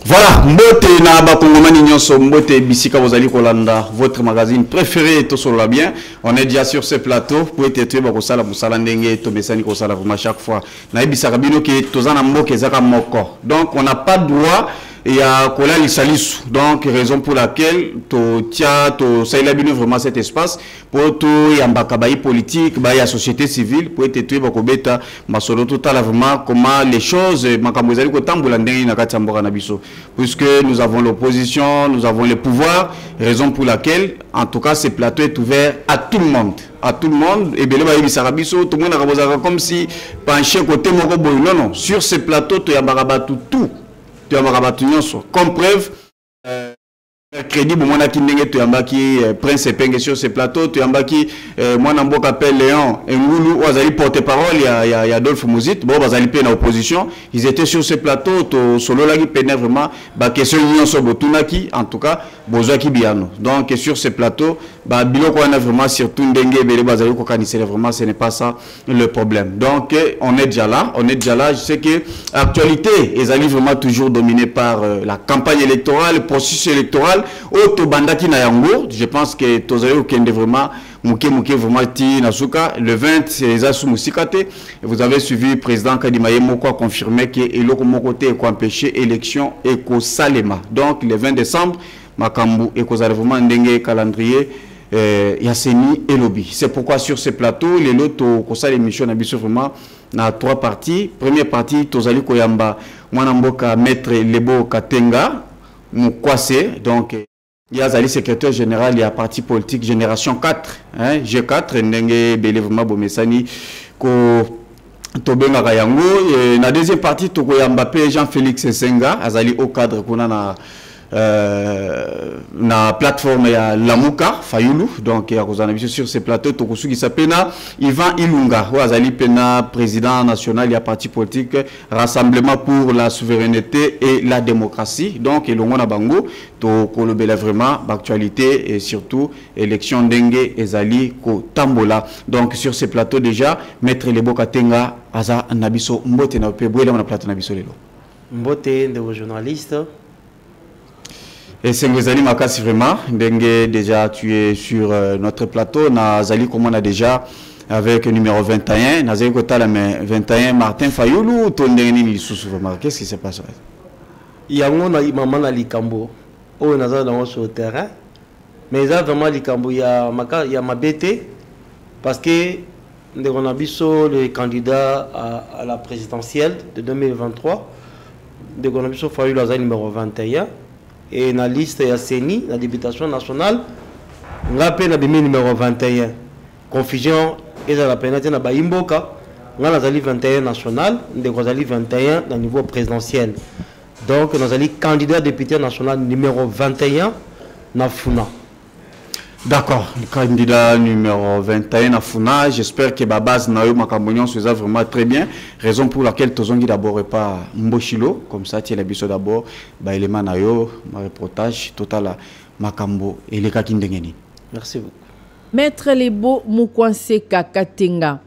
Voilà, Mbote na bakongomani nyonso, Mbote bisika bozali kolanda, votre magazine préféré tout sur la bien. On est déjà sur ce plateau pour être tué bakosala musala ndenge to mesani kosala vraiment chaque fois. Na ebisaka bino ke tozana mboke zaka moko. Donc on n'a pas droit et à Kola Lissalisu. Donc raison pour laquelle ça il a bien vraiment cet espace pour tout yambakabayi politique, la société civile pour être tué bakobeta masolo total vraiment comment les choses makamozali ko tambola ndenge na kati mboka na biso. Puisque nous avons l'opposition, nous avons le pouvoir, raison pour laquelle en tout cas ce plateau est ouvert à tout le monde. À tout le monde, et bien tout le monde a comme si penché côté moko boy. Non, non, sur ce plateau, tu as tout. Tu as comme preuve, crédit pour moi qui n'est tu as Prince Penge sur ce plateau, tu as moi n'amboka appelle Léon et Ngoulou Wazali porte-parole, il y a Adolphe Mouzit, bon Wazali en opposition, ils étaient sur ce plateau, solo là qui peinait vraiment, question union sur Botunaki, en tout cas, Bozaki Biano. Donc sur ce plateau, Biloko on a vraiment surtout Ndengue Bele Bazali Kokanissé, vraiment ce n'est pas ça le problème. Donc on est déjà là, je sais que l'actualité est vraiment toujours dominée par la campagne électorale, le processus électoral. Je pense que Tozayo Kende vraiment vraiment ti nasuka le 20 c'est Asu Musikate. Vous avez suivi le président Kadimaye Moko a confirmé que Eloko Mokote est empêché élection et ko Salema. Donc le 20 décembre Makambu et ko vraiment ndenge calendrier Yasseni et Lobby. C'est pourquoi sur ce plateau les loto ko sala émission na biso vraiment na trois parties. Première partie Tozali Koyamba Mwanamboka maître Lebo Katenga Moukwase, donc il y a le secrétaire général, il y a parti politique Génération 4, hein, G4, Ndenge Belevma Bomesani, ko Tobenga Kayango. La deuxième partie, Tokoyamba Jean-Félix Senga, Azali au cadre qu'on a na plateforme ya Lamuka Fayulu, donc il y a sur ce plateau Tokusu qui s'appelle Ivan Ilunga, Azali Pena, président national, il y a parti politique Rassemblement pour la souveraineté et la démocratie. Donc il y a Bango, Tokolobela vraiment d'actualité et surtout élection Dengue et Zali Ko Tambola. Donc sur ce plateau déjà, Maître Lebo Katenga, Aza Nabiso Mbote na pe bwele na plateau Nabiso lelo. Mbote de vos journalistes. Et c'est Ngozali Makasi vraiment, Dengue déjà tu es sur notre plateau, Nazali comme on a déjà avec le numéro 21, Nazali Kotala mais 21 Martin Fayoulou, Tondeni vraiment, qu'est-ce qui se passe? Il y a un maman à Likambo, au Nazali dans sur le terrain, mais il y a vraiment Likambo, il y a ma BT, parce que on a vu le candidat à la présidentielle de 2023, on a vu Fayoulou Nazali numéro 21. Et dans la liste de CENI, la députation nationale, on a appelé le numéro 21. Confusion, et la pénalité na Baimboka, on a 21 national, on a 21 au niveau présidentiel. Donc, on a candidat député national numéro 21 na Funa. D'accord, candidat numéro 21 à Funa. J'espère que Babaz Nayo Makambonion se fait vraiment très bien. Raison pour laquelle Tozongi d'abord et pas Mboshilo. Comme ça, tu es l'habitude d'abord. Élément Nayo, ma reportage total Makambo et les Kakindengeni. Merci beaucoup. Maître Lebo Mukwanse Katenga,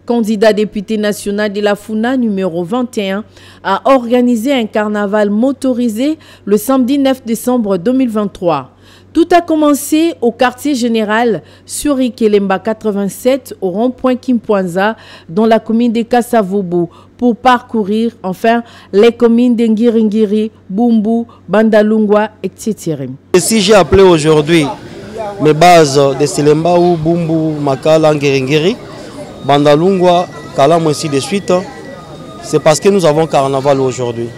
candidat député national de la Funa numéro 21, a organisé un carnaval motorisé le samedi 9 décembre 2023. Tout a commencé au quartier général sur Ikelemba 87 au rond-point Kimpwanza dans la commune de Kassavobo pour parcourir enfin les communes de Ngiringiri, Bumbu, Bandalungwa, etc. Si j'ai appelé aujourd'hui mes bases de Selemba ou Bumbu, Makala, Ngiringiri, Bandalungwa, Kalam ainsi de suite, c'est parce que nous avons carnaval aujourd'hui.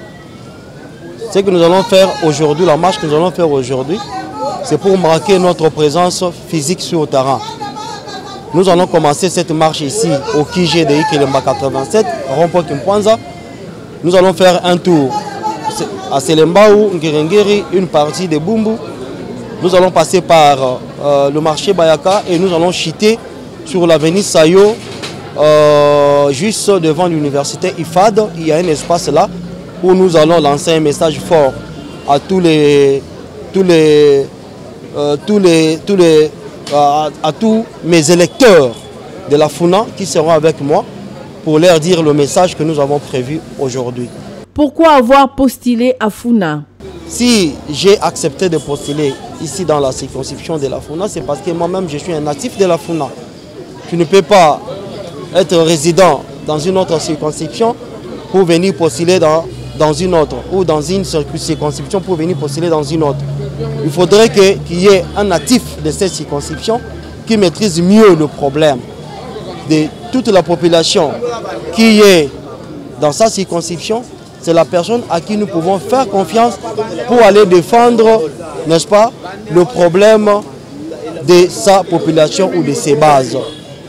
Ce que nous allons faire aujourd'hui, la marche que nous allons faire aujourd'hui, c'est pour marquer notre présence physique sur le terrain. Nous allons commencer cette marche ici au Kijé de Ikelemba 87, rond-point Kimpwanza. Nous allons faire un tour à Selembaou, Ngiringiri, une partie de Bumbu. Nous allons passer par le marché Bayaka et nous allons chuter sur l'avenue Sayo, juste devant l'université IFAD. Il y a un espace là où nous allons lancer un message fort à tous mes électeurs de la Funa qui seront avec moi pour leur dire le message que nous avons prévu aujourd'hui. Pourquoi avoir postulé à Funa? Si j'ai accepté de postuler ici dans la circonscription de la FUNA, c'est parce que moi-même je suis un natif de la FUNA. Tu ne peux pas être résident dans une autre circonscription pour venir postuler dans une autre, ou dans une circonscription pour venir postuler dans une autre. Il faudrait qu'il y ait un natif de cette circonscription qui maîtrise mieux le problème de toute la population qui est dans sa circonscription. C'est la personne à qui nous pouvons faire confiance pour aller défendre, n'est-ce pas, le problème de sa population ou de ses bases.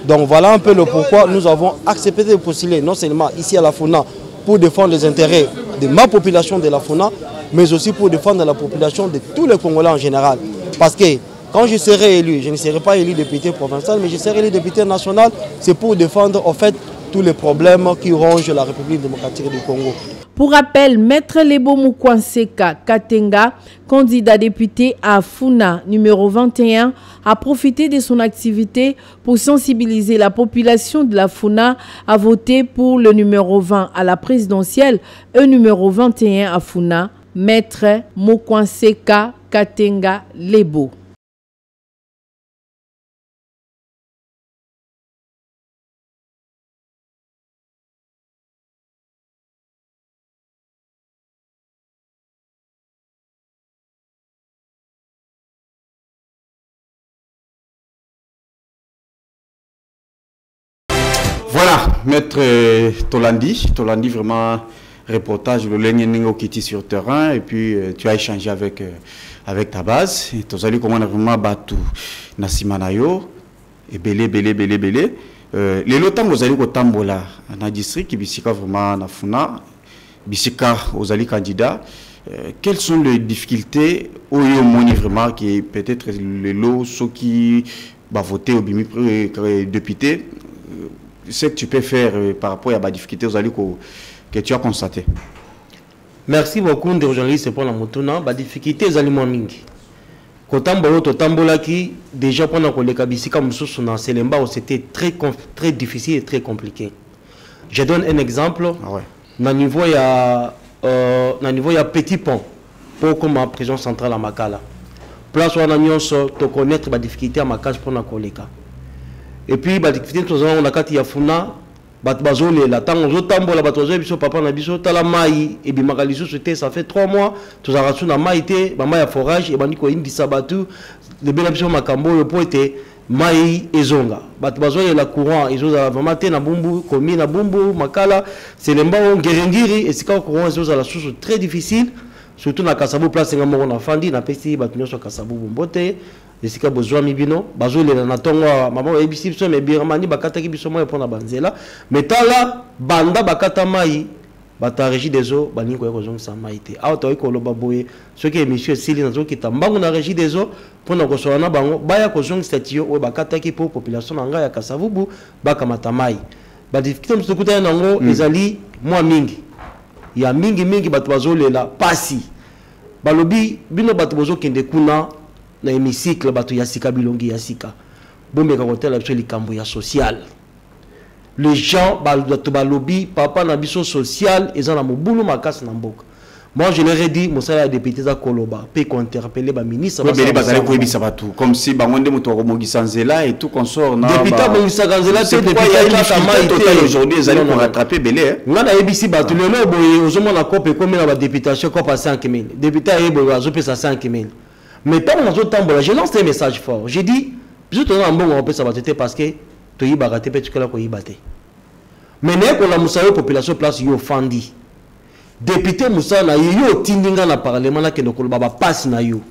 Donc voilà un peu le pourquoi nous avons accepté de postuler, non seulement ici à la FUNA, pour défendre les intérêts de ma population de la FUNA, mais aussi pour défendre la population de tous les Congolais en général. Parce que quand je serai élu, je ne serai pas élu député provincial, mais je serai élu député national, c'est pour défendre en fait tous les problèmes qui rongent la République démocratique du Congo. Pour rappel, Maître Lebo Mukwanseka Katenga, candidat député à FUNA numéro 21, a profité de son activité pour sensibiliser la population de la FUNA à voter pour le numéro 20 à la présidentielle et numéro 21 à FUNA, Maître Mukwanseka Katenga Lebo. Voilà, Maître Tolandi vraiment reportage, le Lengenengo qui était sur terrain, et puis tu as échangé avec ta base, et tu as dit comment on a vraiment battu Nasimanayo, et belé. Les lotam vous allez au Tambola, dans le district, qui bisika vraiment na FUNA, bisika aux allez candidats. Quelles sont les difficultés au Yomoni vraiment qui peut-être les lots, ceux qui va voter au bimi député? Ce que tu peux faire par rapport à la difficulté que tu as constaté. Merci beaucoup de journalistes pour la motuna. La difficulté est moins mingi. Kotambolo totambola qui déjà pendant que les kabisika mususu na Selemba c'était très difficile et très compliqué. Je donne un exemple. Na niveau ya petit pont pour comme la prison centrale à Makala. Place où on a nyonso to connaître la difficulté à Makala pour na koleka. Et puis, on a kati ya FUNA, la tango tambola batozo biso papa na biso tala mai et bimakaliso c'était ça fait 3 mois tous arasu na mai té ba mai ya forage et bandi ko indi sabatu le bela biso makambo le poete mai ezonga bato la courant ezoza vraiment té na bumbu komi na bumbu makala c'est lemba ngerengiri et sika courant ezoza la source très difficile surtout na Kasabu place ngamo na fandi na pesi bato nyoso Kasabu bombote esika bozwa mibino bazolela na tongo mama ebisi biso me biramani bakataki biso moyo pona banzela metala banda bakata mai bata régie des eaux bani ko kozongisa mai te auto ikoloba boye soki émission sili na zoki tambangu na régie des eaux pona kosoana bango baya kozongisa tio o bakataki pour population nga ya Kasavubu bakamata mai ba difficulté msukuta nango ezali mwa mingi ya mingi bato bazolela pasi balobi bino bato bozokende kuna na hémicycle bato yasika bilongi yasika bombe ka hôtel absolu likambo ya social les gens bato balobi papa na biso social ezana mobulu makasi na mboka. Moi je leur ai dit mosala député za koloba pe ko interpeller ba ministre bazali ko ebisa batu comme si bangonde muto romogisa nzela et tout consort na député mongisa nzela te député ya total aujourd'hui ezali ko rattraper belé ngana ebisi batu lelo boye ozomona kope comme na ba députation ko pa 5000 député ebo azopesa 5000. Mais tant que je lance un message fort. J'ai dit, je te donne un bon peu ça parce que tu y baraté peut que là qu'on y batté. Mais n'est qu'on la moussaïo population place yo fandi. Député Moussa na yo tindinga na parlement na kendo kolba passe na yo.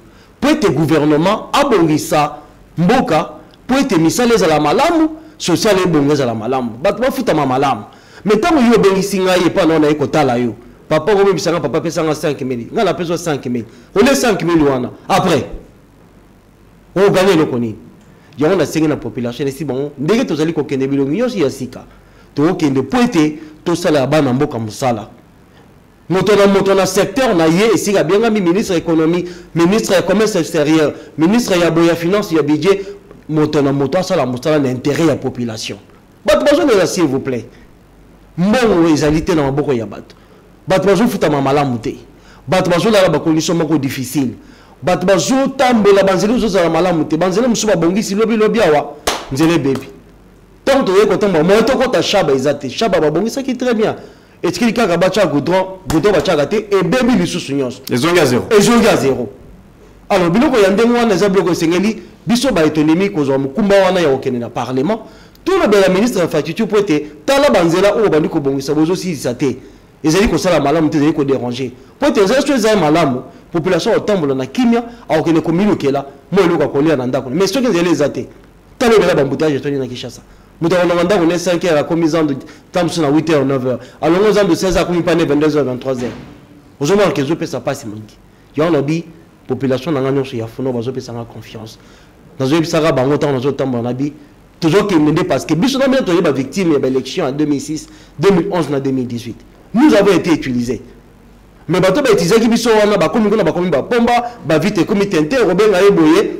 Pour être gouvernement abongisa mboka pour être misale za la malamu social et bongeza la malamu. Bat ba futa ma malamu. Mais tant yo bengisinga ye pa na ekotala yo. Papa Robé Bissanga, papa Pessanga 5 000. On a besoin de 5 000. On est 5 000 wana. Après, on gagne le koni. Il y a une population ici. Bon, dès que tu as dit qu'on a bilongi, il y a sika. Tu as dit poété, tout ça là-bas dans le comme ça là. Notre secteur na yé ici, il y a bien un ministre de l'économie, ministre de commerce extérieur, ministre de la finance, il y a budget. Moto ça la moussala l'intérêt de la population. Bat besoin de s'il vous plaît. Bon, les alités dans le boko yabat. Bato bazo futa malamu te bato bazola ba condition moko difficile bato bazotambola banzela zozala malamu te banzela musu babongisi lobi awa nzela bebi tant to yeko tomba mo to kota shaba ezate shaba babongisa ki très bien et ce qu'il kaka bacha goudron bacha te et bebi lisusu nyonso ezongi à zéro alors biloko ya ndenge wana eza biloko esengeli biso ba autonomie kozwa mukumba wana ya okene na parlement tout le bela ministre de l'infrastructure pour être tala banzela o bandi ko bongisa bozo si te ezali ko sala malamu te ezali ko déranger pour être ezali malamu population otambola na kimia akokene ko milukela mo eluka kolia na ndako mais soki ezali ezate tala bela bamboutage toni na Kinshasa muto na ndako ne 5 heures a commis en de tamsu na 8 heures 9 heures alors nos ans de 16 heures commis pas 22 heures 23 heures ozoma ke zo pesa passe mangi yo lobi population na ngano so ya funo bazo pesa nga confiance nazo bisaka bango tant nazo tambola na bi toujours qu'il me parce que biso na meto yeba victime de l'élection en 2006 2011 na 2018 nous avons été utilisés mais bato ba utiliser ki biso wana ba komi ba pomba ba vite komi tente robenga eboye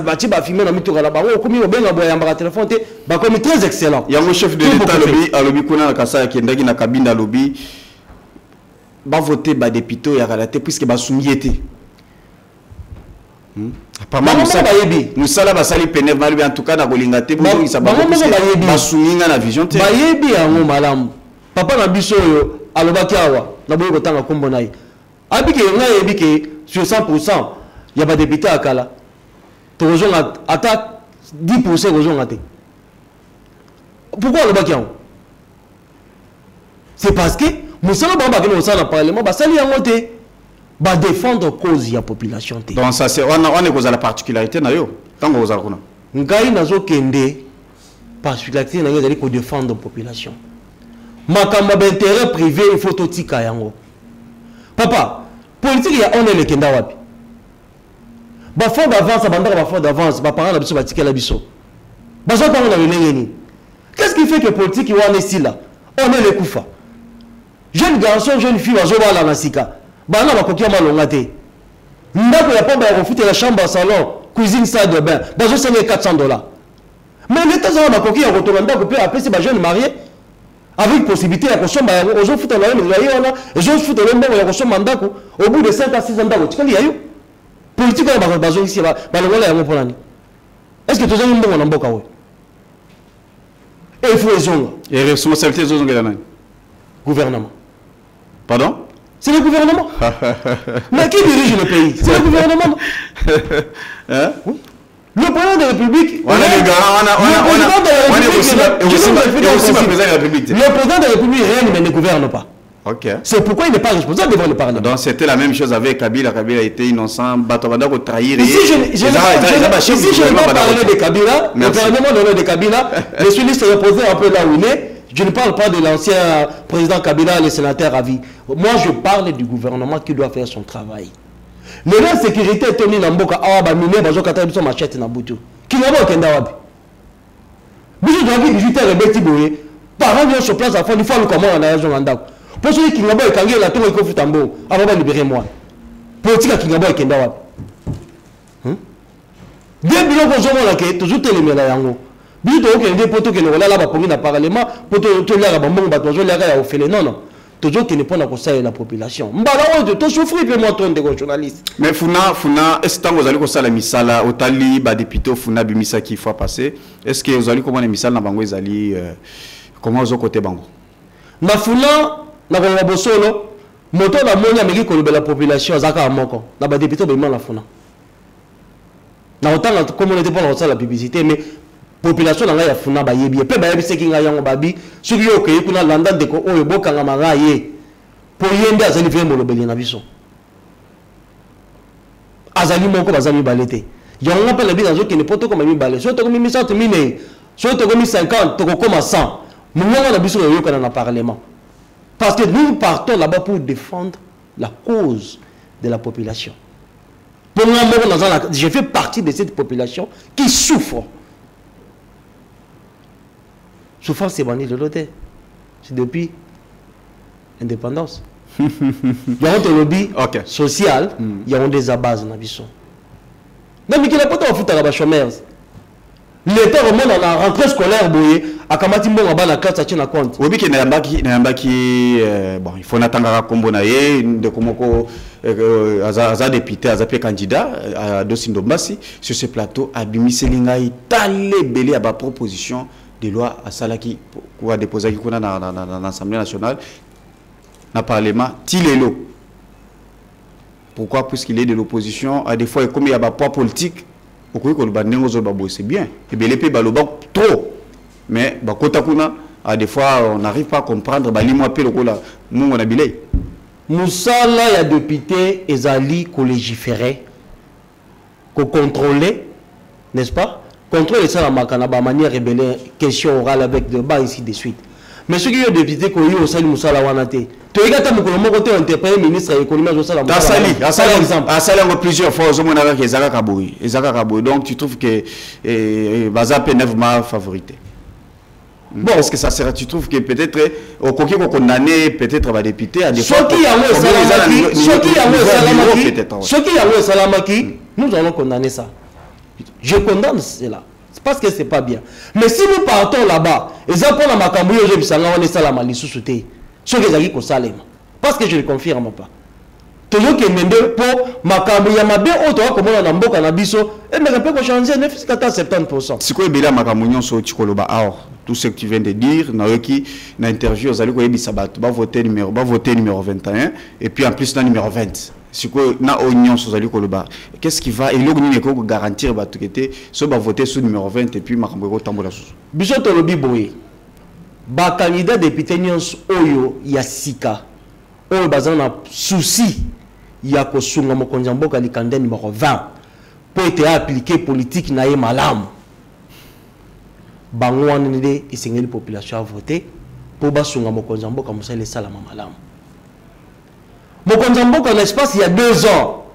ba ti ba filmer na mitoka la bango komi robenga boya yamba téléphone te ba komi très excellent yango chef de l'état lobi alobi kuna na kasa ki ndaki na kabinda lobi ba voter ba député ya relaté puisque ba soumiété apparemment nous sala basali pene malu en tout cas na kolinga te bo isa ba souminga na vision te bayebi yango malamu papa na biso yo alobaki awa na boyo kotanga kombo na ye abike nga yebike sur 100% ya ba député akala to ozonga ata 10% ozonga te pourquoi alobaki yango c'est parce que musala ba bakino sala parlement basali yango te ba défendre cause ya population te donc ça c'est on est cause la particularité na yo tango ozala kuna ngai nazo kende particularité na ngezali ko défendre population makamba d'intérêt privé il faut totika yango papa politique ya on est le kenda wapi ba fond d'avance bandaka ba fond d'avance ba parents na biso batikela biso bazo parler na lengeni qu'est-ce qui fait que politique wana ici là on est le kufa jeune garçon jeune fille bazo bala na sika bana bakokia malonga te ndako ya pomba ya kofuta la chambre salon cuisine salle de bain bazo senga $400 mais l'état za bakokia kotonga ndako pe apesi ba jeune marié avec possibilité ya kosomba ya ozo futa na loyer wana ozo futa le mbongo ya kosomba ndako au bout de 5 à 6 ans ndako tikali ya yo politique ya bazo ici ba longola ya mponani est-ce que tozo mbongo na mboka we et il faut ezonga et responsabilité zozonga na nani gouvernement pardon. C'est le gouvernement. Mais qui dirige le pays? C'est le gouvernement. Hein? Oui. Le président de la République. On est les Le président de la République règne mais ne gouverne pas. Ok. C'est pourquoi il n'est pas responsable devant le Parlement. Donc c'était la même chose avec Kabila. Kabila était innocent. Batabanda ko trahir. Ici je ne vais pas parler de Kabila. Le gouvernement de Kabila. Je suis laissé reposer un peu là où il est. Je ne parle pas de l'ancien président Kabila, le sénateur à vie. Moi, je parle du gouvernement qui doit faire son travail. Le sécurité est tenu dans Mboka, Mine, Bazo Kata, Biso Machete, Nabutu. Qui n'a pas Kenda Wabi. Biso Dwabi, 18h, Rebeti Boye. Parents viennent sur place à fond, il faut le comment on a raison en Dako. Pour ceux qui n'ont pas Kangé, la tour est Kofutambo, avant de libérer moi. Politique qui n'a pas Kenda Wabi. Deux bilans qu'on s'en va, toujours télémé là, Yango. Bito okende poto ke ngola la ba pongi na parlement poto to la ba mbongo ba to la ya ofele non toujours qui ne pas ko la population mbala o to souffrir pe moi ton de journaliste mais funa est-ce que vous allez ko sala misala otali ba député funa bimisa qui fois passé est-ce que vous allez comment les misala na bango ezali comment aux côté bango na funa na ko bosolo moto na monya meki ko la population zaka moko na ba député be na funa na otanga comme on était pas dans la publicité mais population nga ya funa ba yebi pe ba yebi seki nga yango babi soki yo ke kuna landa ndeko oyo bokanga magaye po yende azali vraiment lobeli na biso azali moko bazali balete yango pe la bi nazo ke ne poto ko mami balé so to ko mi 100 mine so to ko mi 50 to ko koma 100 munga na biso yo kana na parlement parce que nous partons là-bas pour défendre la cause de la population. Pour moi, je fais partie de cette population qui souffre. Souffrance, c'est banni de l'autre. C'est depuis l'indépendance. Il y a un lobby social, il y a des abases dans le bison. Donc, il n'y a pas de chômeurs. L'État remonte dans la rentrée scolaire, à Kamati Mbonga la classe à Tina compte. Oui, qui n'a bon, il faut attendre combo naie de komoko aza député aza candidat à Dosindo Mbassi sur ce plateau Abimiselinga talé belé à ba proposition de loi à Salaki pour déposer qui dans l'Assemblée nationale dans le Parlement Tilelo. Pourquoi? Puisqu'il est de l'opposition, à des fois comme il y a un poids politique, c'est bien. Et bien les pays baloba trop. Mais à des fois on n'arrive pas à comprendre Moussala ya député ezali ko légiférer, ko contrôler, n'est-ce pas? Contrôler ça la makana ba manière rebelle question orale avec débat ici de suite. Mais ceux qui ont député ko yo sali Moussala wanate. Tu regardes mon côté interpellé ministre de l'économie de Moussala. Asali en plusieurs fois aux hommes avec Ezaka Kaboui. Donc tu trouves que Bazap est neufement favorité. Bon, est-ce que ça sera, tu trouves que peut-être au coquet qu'on condamné peut-être va député à des fois ceux qui ont Salamaki, nous allons condamner ça. Je condamne cela. Parce que c'est pas bien. Mais si nous partons là-bas, et ça pour la Makambuyo, je vais on est Salamali sous-souté. Ceux qui ont Salem. Parce que je ne le confirme pas. Toujours que pour Makambuya Mabé, autre comme on a Mboka Nabiso, et mais peut changer 70%. Si quoi Bela Makamunion sur Chikoloba, alors tout ce que tu viens de dire, Naoki, dans l'interview, vous allez voter numéro 21, et puis en plus dans numéro 20. Si quoi na Oignon sur Zali Koloba, qu'est-ce qui va et l'ogni ko garantir batukete, so va voter sur numéro 20 et puis Makambuyo tambola sous. Biso Tolobi Boye. Ba candidat député nyons oyo ya sika. Oyo bazana souci ya ko sunga mokonzi mboka likande numéro 20 pour être appliqué politique na ye malamu. Bango wanende isengeli population a voter pour basunga mokonzi mboka musale salama malamu. Mokonzi mboka l'espace il y a 2 ans.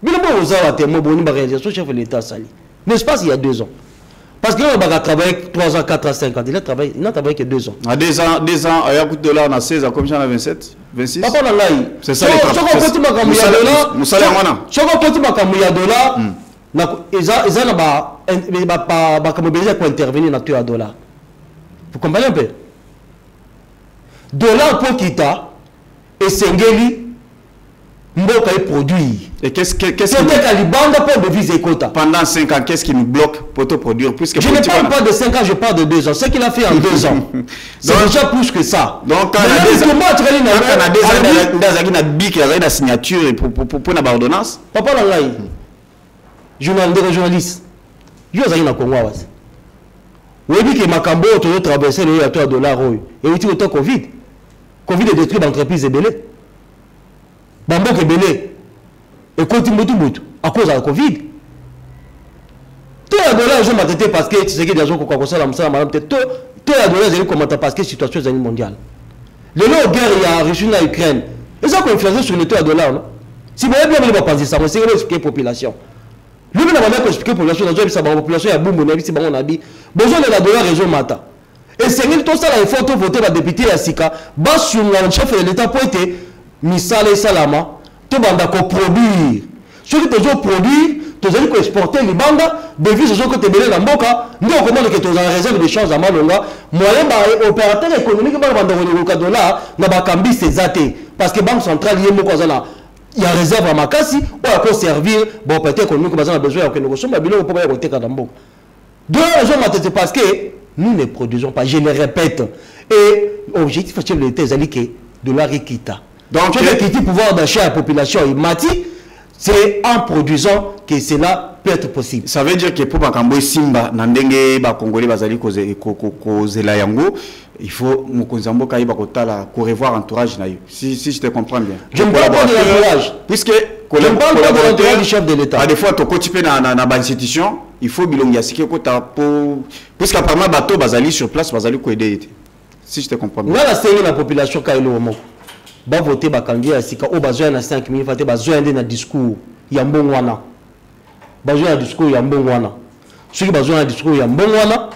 Bilabo ozawa te mo boni ba réalisation chef de l'état sali. L'espace il y a 2 ans. Parce qu'il va travailler 3 ans, 4 ans, 5 ans. Il n'a travaillé que 2 ans. À 2 ans, il y a beaucoup de dollars, on a 16 ans, comme j'en ai 27, 26. C'est ça les dollars. Vous comprenez un peu? Dollars pour quitter et Sengeli. Mboka est produit. Et qu'est-ce qui pendant 5 ans, qu'est-ce qui nous bloque pour te produire plus que je ne parle pas de 5 ans, je parle de 2 ans. Ce qu'il a fait en 2 ans, c'est déjà plus que ça. Donc, quand on a des ans, signature pour une ordonnance. Papa Langai, journaliste, je suis en Congo. Vous dites que Makambo a traversé le $1 et vous dites que Covid. Covid est détruit l'entreprise belé. Bambo est belé. Et continue à cause de la Covid. Tout le dollar, je m'attendais parce que tu sais que des gens qui ont commencé à madame, tout le dollar, je commenté parce que la situation est mondiale. Le lot de guerre, il y a Russie en Ukraine. Et ça, qu'on influence sur le $1, non? Si vous avez bien pensé ça, c'est expliquer la population. Lui, il n'a pas expliqué la population, la population, il y a boum, c'est bon, on a dit. Besoin de la dollar, région Mata. Et c'est tout ça, il faut voter la députée à Sika, bas sur le chef de l'État pour être Misale Salama, tout le monde a produire. Ceux qui ont produit, tu as exporter les bandes, devises ceux qui ont belé dans le boca, nous on commande que tu as réserve de change à Malonga, moyen opérateur économique, $1 n'a pas cambi ses athées. Parce que la Banque centrale, il y a réserve à Makasi, ou à quoi servir, bon, peut-être que nous avons besoin de nous sommes habillés pour pouvoir voter dans le boca. Deux raisons, c'est parce que nous ne produisons pas, je le répète. Et l'objectif de l'État, c'est que de la Rikita. Donc, le pouvoir d'achat à la population est mati, c'est en produisant que cela peut être possible. Ça veut dire que pour Makambo Simba, Nandenge, Congolais, Bazali, Kozela Yango, il faut Mokonzambo Kaïba Kotala, revoir l'entourage. Si je te comprends bien. Je ne parle pas de l'entourage. Puisque je ne parle pas de l'entourage du chef de l'État. À des fois, tu cotipe dans la institution, il faut Bilongiasike Kota pour. Puisqu'apparemment, Bateau Bazali sur place, Bazali Koede. Si je te comprends bien. Là, la population Kaïlo Omo. Va voter ba candidat à Sika, au besoin de 5 000, va besoin d'un discours. Il y a un bon wana. Besoin d'un discours, il y a un bon wana. Ceux qui ont besoin d'un discours, il y a un bon wana.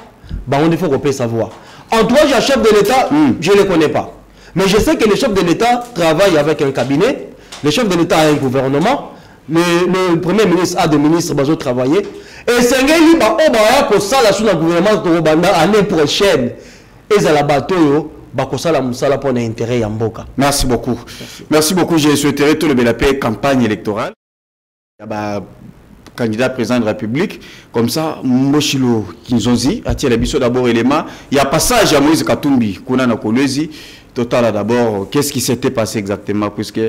Il faut qu'on puisse savoir. Entourage à chef de l'État, je ne le connais pas. Mais je sais que le chef de l'État travaille avec un cabinet. Le chef de l'État a un gouvernement. le premier ministre a des ministres qui ont travaillé. Et c'est un gars qui a sous le gouvernement l'année prochaine. Et ça la bateau, pour l'intérêt de Mboka. Merci beaucoup. Merci beaucoup. Je souhaiterais tout le bien la campagne électorale. Il y a candidat président de la République. Comme ça, Moshilo Kinzonzi, Atia Labiso d'abord élément. Il y a passage à Moïse Katumbi, Kuna na Kolwezi. Total d'abord, qu'est-ce qui s'était passé exactement? Puisque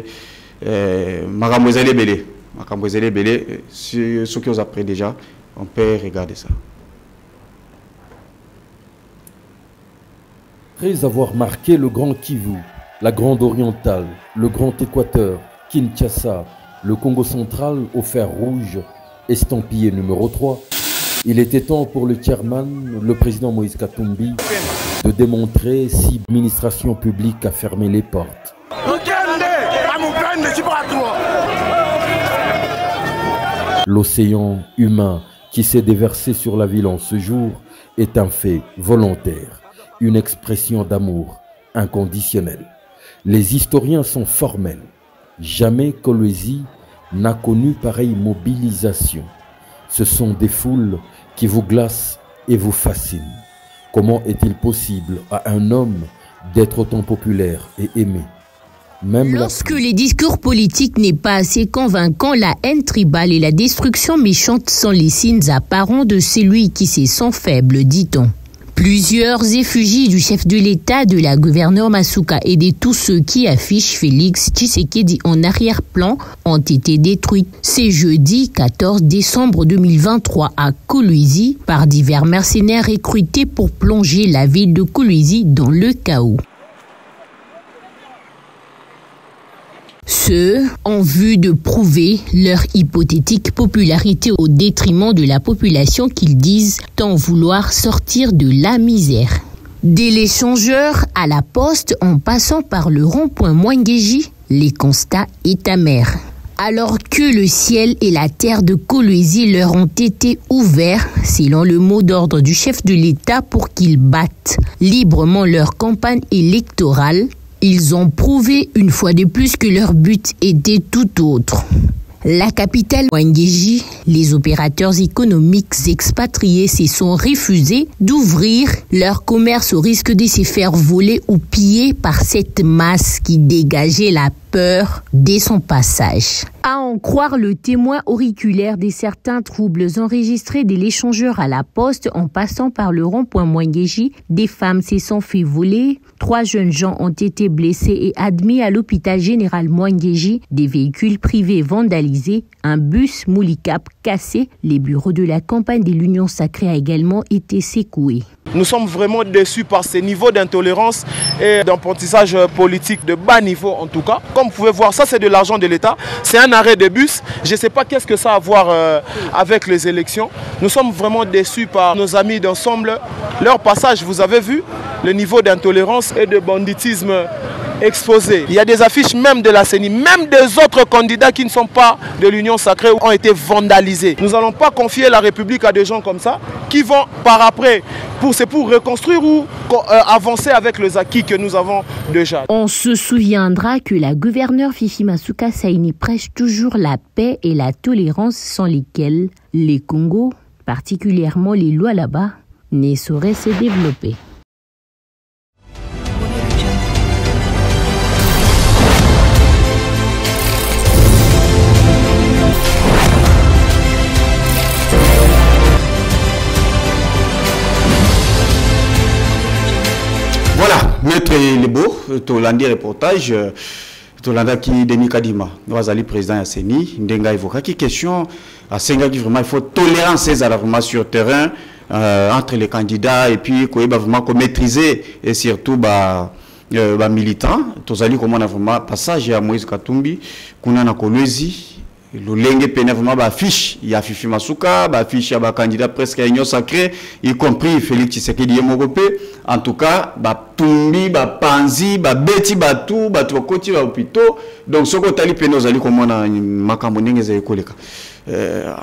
Maramouezele Belé. Makamboezele Belé, ceux qui ont appris déjà, on peut regarder ça. Après avoir marqué le Grand Kivu, la Grande Orientale, le Grand Équateur, Kinshasa, le Congo central au fer rouge, estampillé numéro 3, il était temps pour le chairman, le président Moïse Katumbi, de démontrer si l'administration publique a fermé les portes. L'océan humain qui s'est déversé sur la ville en ce jour est un fait volontaire, une expression d'amour inconditionnel. Les historiens sont formels. Jamais Kolwezi n'a connu pareille mobilisation. Ce sont des foules qui vous glacent et vous fascinent. Comment est-il possible à un homme d'être autant populaire et aimé? Lorsque les discours politiques n'est pas assez convaincant, la haine tribale et la destruction méchante sont les signes apparents de celui qui se sent faible, dit-on. Plusieurs effigies du chef de l'État, de la gouverneure Masuka et de tous ceux qui affichent Félix Tshisekedi en arrière-plan ont été détruites ce jeudi 14 décembre 2023 à Kolwezi par divers mercenaires recrutés pour plonger la ville de Kolwezi dans le chaos. Ceux en vue de prouver leur hypothétique popularité au détriment de la population qu'ils disent tant vouloir sortir de la misère. Dès l'échangeur à la poste en passant par le rond-point Mwengeji, les constats est amer. Alors que le ciel et la terre de Kolwezi leur ont été ouverts, selon le mot d'ordre du chef de l'État, pour qu'ils battent librement leur campagne électorale, ils ont prouvé une fois de plus que leur but était tout autre. La capitale Mwengeji, les opérateurs économiques expatriés se sont refusés d'ouvrir leur commerce au risque de se faire voler ou piller par cette masse qui dégageait la peur dès son passage. À en croire le témoin auriculaire de certains troubles enregistrés de l'échangeur à la poste en passant par le rond-point Mwengeji, des femmes se sont fait voler, 3 jeunes gens ont été blessés et admis à l'hôpital général Mwengeji, des véhicules privés vandalisés, un bus Moulicap cassé, les bureaux de la campagne de l'Union sacrée a également été secoués. Nous sommes vraiment déçus par ces niveaux d'intolérance et d'apprentissage politique de bas niveau en tout cas. Comme vous pouvez voir, ça c'est de l'argent de l'État, c'est un arrêt de bus. Je ne sais pas qu'est-ce que ça a à voir avec les élections. Nous sommes vraiment déçus par nos amis d'ensemble. Leur passage, vous avez vu, le niveau d'intolérance et de banditisme exposé. Il y a des affiches même de la CENI, même des autres candidats qui ne sont pas de l'Union sacrée ont été vandalisés. Nous n'allons pas confier la République à des gens comme ça qui vont par après, c'est pour reconstruire ou avancer avec les acquis que nous avons déjà. On se souviendra que la gouverneure Fifi Masuka Saini prêche toujours la paix et la tolérance sans lesquelles les Congos, particulièrement les lois là-bas, ne sauraient se développer. Voilà, Maître Lebo, Tolandi reportage, Tolanda qui Denis Kadima, nous allons président à Seni, Ndenga évoqué qui question à Senga qui vraiment il faut tolérance vraiment sur terrain entre les candidats et puis qu'on va vraiment maîtriser et surtout militants. Tous allons comment on a vraiment passage à Moïse Katumbi, qu'on a na Kolwezi. Le lenge pene vraiment affiche, il y a Fifi Masuka, affiche ya candidat presque à l'Union sacrée, y compris Félix Tshisekedi Yemogopé. En tout cas, Tumbi, Panzi, Beti, Batu, Batokoti, Hôpitaux. Donc, ce que tu as dit, nous allons comment on a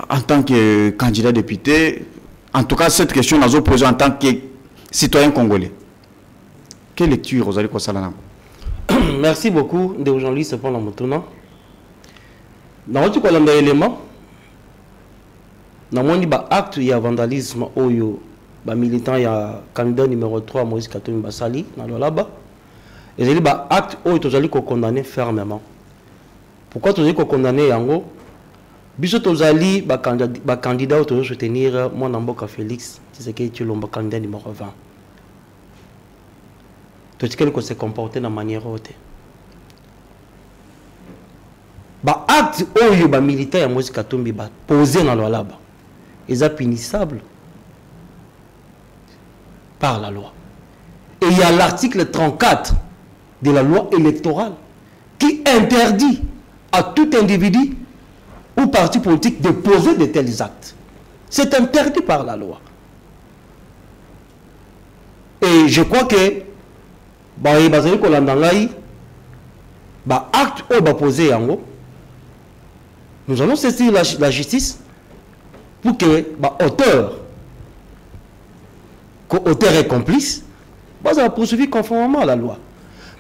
en tant que candidat député, en tout cas, cette question, nous avons posée en tant que citoyen congolais. Quelle lecture vous allez quoi ça là? Merci beaucoup de Jean-Louis Sepon Lamoutounan. Dans le élément, dans le acte, il y a vandalisme, il y a militant, il y a candidat numéro 3, Moïse Katumbi Basali, dans le là-bas. Et il y a acte où il y a condamné fermement. Pourquoi il y a condamné Yango? Biso tozali ba candidat au soutenir mon Namboka Félix, c'est ce qui est le candidat numéro 20. Tout ce qu'il se comporter de manière haute. Ba acte oyo ba militaire ya Moïse Katumbi ba posé dans la loi, ils sont punissables par la loi. Et il y a l'article 34 de la loi électorale qui interdit à tout individu ou parti politique de poser de tels actes. C'est interdit par la loi. Et je crois que acte ou posé yango, nous allons saisir la justice pour que auteur et complice va poursuivre conformément à la loi.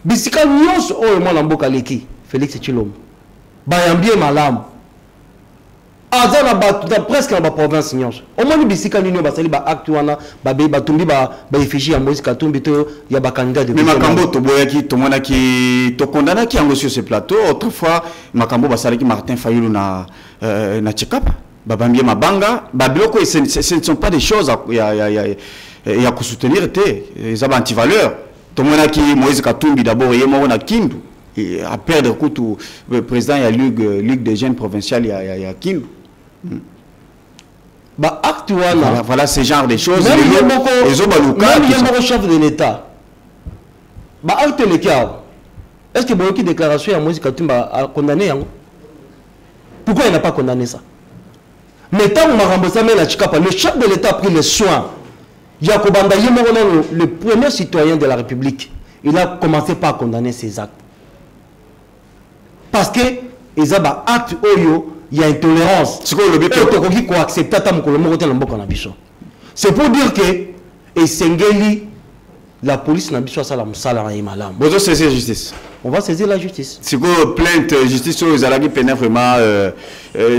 Bisika nyos o mo Namboka leki Félix Tshilombo bayambie malamu azana presque dans la province nyos au moins bisika nyonyo basali ba acte wana ba tumbi ba effigie ya Moïse Katumbi to ya ba candidat de mais makambo to boyaki to mona ki to condamna ki yango sur ce plateau autrefois makambo basali ki Martin Fayulu na Tshikapa babambie mabanga ba biloko ce ne sont pas des choses ya ko soutenir ils ont anti-valeur. Tout le monde qui Moïse Katumbi d'abord, il y a Kindu. À perdre tout le président, il y a Ligue des jeunes provinciales, il y a Kindu. Voilà ce genre de choses. Même il y a un chef de l'État. Est-ce que Boyoki déclaration à Moïse Katumbi a condamné? Pourquoi il n'a pas condamné ça? Mais tant que le chef de l'État a pris les soins. Yakobanda Yemorona, le premier citoyen de la République, il a commencé par condamner ces actes. Parce que il y a des actes où il y a intolérance. C'est pour dire que la police n'a pas ça la Vous allez saisir la justice. On va saisir la justice. C'est quoi plainte justice où ils allaient vraiment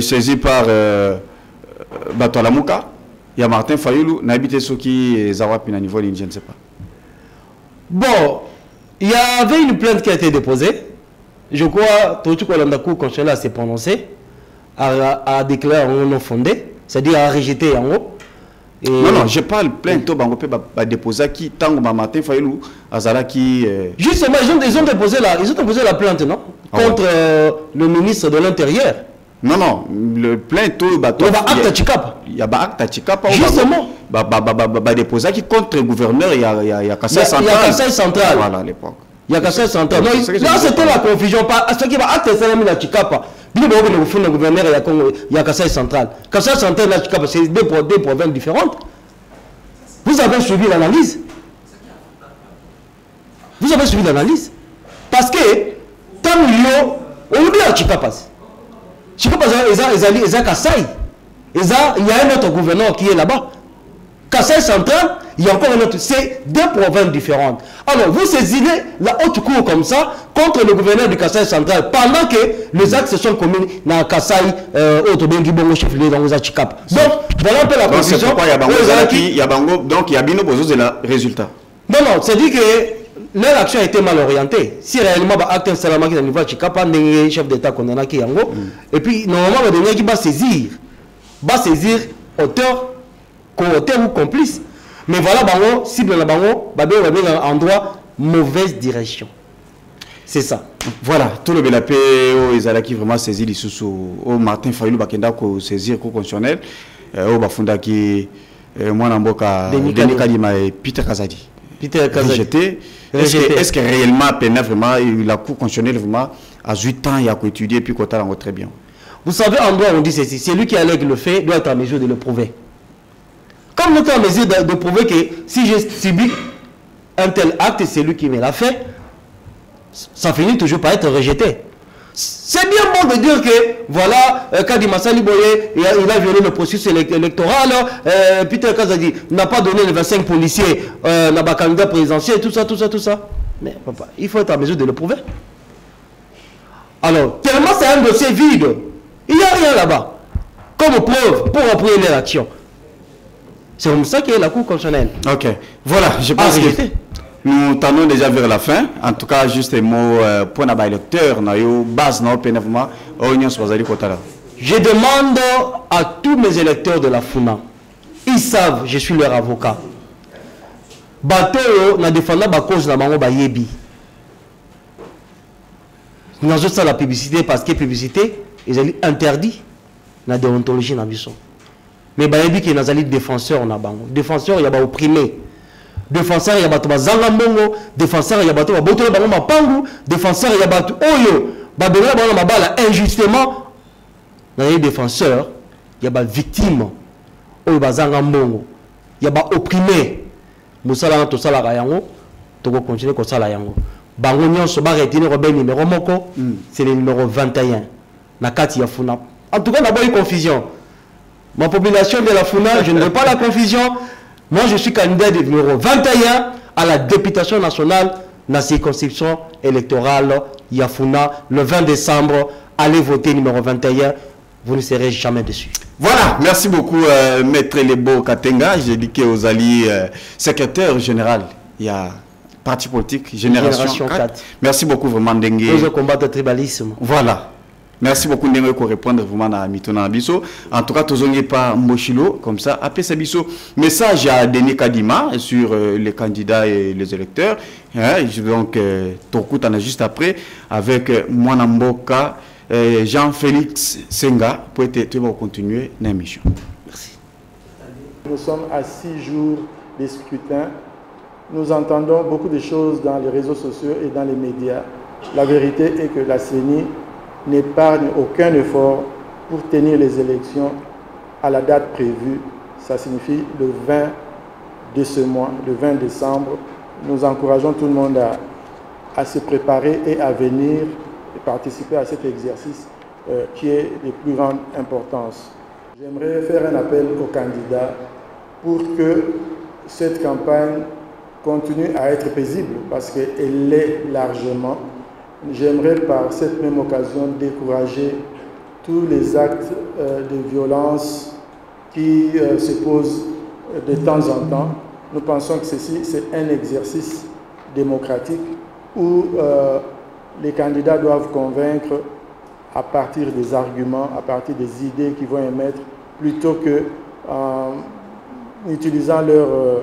saisi par Batoalamuka? Il y a Martin Fayulu, n'habite ceux qui Zawapi à niveau de je ne sais pas. Bon, il y avait une plainte qui a été déposée. Je crois que tout le Cour constitutionnelle s'est prononcé, a déclaré un non fondé, c'est-à-dire a rejeté en haut. Non, je parle plainte au Bangopé déposé qui tant que Martin Fayulu Azala qui. Justement, ils ont déposé la plainte, non? Contre le ministre de l'Intérieur. Non, le plainte au bateau. Il y a acte à Tshikapa. Justement. Déposé qui contre le gouverneur, il y a Kassai Central. Il y a Kassai Central. Voilà, à l'époque. Il y a Kassai Central. Non, là, c'était la confusion. Ce qui va acte à Tshikapa. Le gouverneur, il y a Kassai Central. Kassai Central et Tshikapa, c'est deux provinces différentes. Vous avez suivi l'analyse. Vous avez suivi l'analyse. Parce que, tant que on oublie à Tshikapa. Je ne sais pas, il y a Kassai. Il y a un autre gouverneur qui est là-bas. Kassai Central, il y a encore un autre. C'est deux provinces différentes. Alors, vous saisissez la haute cour comme ça contre le gouverneur du Kassai Central pendant que les actes se sont commis dans Kassai, Otobengi Bongo, chef-lieu dans Tshikapa. Donc, voilà un peu la position. C'est pourquoi il y a Bango, donc il y a Bino Bozo, c'est le résultat. Non, c'est-à-dire que leur action a été mal orientée. Si réellement, l'acte Salama qui est au niveau de Tshikapa, le chef d'État condamné qui Yango, et puis normalement, le dernier qui va saisir auteur ou complice. Mais voilà, bango, cible la bango, en droit, mauvaise direction. C'est ça. Voilà, tout le belapé, ils allaient qui vraiment saisir les sous au Martin Fayulu Bakenda ko saisir co constitutionnel, au Bafunda qui moi Namboka Denis Kadima et Peter Kazadi. Peter Kazadi. Est-ce que réellement vraiment la Cour constitutionnelle vraiment à 8 ans il a étudié puis qu'on t'a très bien. Vous savez, en droit on dit ceci, c'est lui qui allègue le fait doit être en mesure de le prouver. Comme nous sommes en mesure de prouver que si j'ai subi un tel acte, c'est lui qui me l'a fait, ça finit toujours par être rejeté. C'est bien bon de dire que, voilà, Kadi Massali Boye, il a violé le processus électoral, Peter Kazadi n'a pas donné les 25 policiers, n'a pas candidat présidentiel, tout ça. Mais papa, il faut être en mesure de le prouver. Alors, tellement c'est un dossier vide, Il n'y a rien là-bas. Comme preuve pour appuyer leur action. C'est comme ça qu'est la Cour constitutionnelle. Ok. Voilà, je pense que nous tendons déjà vers la fin. En tout cas, juste un mot pour les électeurs, base je demande à tous mes électeurs de la FUNA, ils savent, je suis leur avocat. Bateau, na défendant la cause na bango bayebi. Nous avons ça la publicité parce que la publicité est interdit dans la déontologie na biso. Mais bayebi qui nazali défenseur na bango. Défenseur il y a opprimé. Défenseur il y a bato bazanga mbongo, défenseur il y a bato babotola bango mapangu, défenseur il y a bato oyo babela bango mabala injustement. Dans les défenseurs, il y a des victimes, il y a des opprimés. Nous allons tout ça, nous allons continuer comme ça. Bango nyonso ba retenir le numéro moko, c'est le numéro 21. Na kati ya Funa. En tout cas, on a pas eu confusion. Ma population de la Funa, je ne veux pas la confusion. Moi, je suis candidat du numéro 21 à la députation nationale dans la circonscription électorale Yafuna le 20 décembre. Allez voter numéro 21. Vous ne serez jamais dessus. Voilà, merci beaucoup, Maître Lebo Katenga. J'ai dit que vous alliez secrétaire général. Il y a parti politique, Génération 4. Merci beaucoup, vraiment, Dengue. Nous combattre le tribalisme. Voilà. Merci beaucoup, Dengue, pour répondre vraiment à Mitona Bisso. En tout cas, tous pas Mbochilo, comme ça. Après, c'est Bisso. Message à Denis Kadima sur les candidats et les électeurs. Donc, Tokout en a juste après avec Mwanamboka. Jean-Félix Senga, pour continuer l'émission. Merci. Nous sommes à 6 jours des scrutins. Nous entendons beaucoup de choses dans les réseaux sociaux et dans les médias. La vérité est que la CENI n'épargne aucun effort pour tenir les élections à la date prévue. Ça signifie le 20 de ce mois, le 20 décembre. Nous encourageons tout le monde à se préparer et à venir et participer à cet exercice qui est de plus grande importance. J'aimerais faire un appel aux candidats pour que cette campagne continue à être paisible parce qu'elle l'est largement. J'aimerais par cette même occasion décourager tous les actes de violence qui se posent de temps en temps. Nous pensons que ceci, c'est un exercice démocratique où les candidats doivent convaincre à partir des arguments, à partir des idées qu'ils vont émettre, plutôt que en utilisant leurs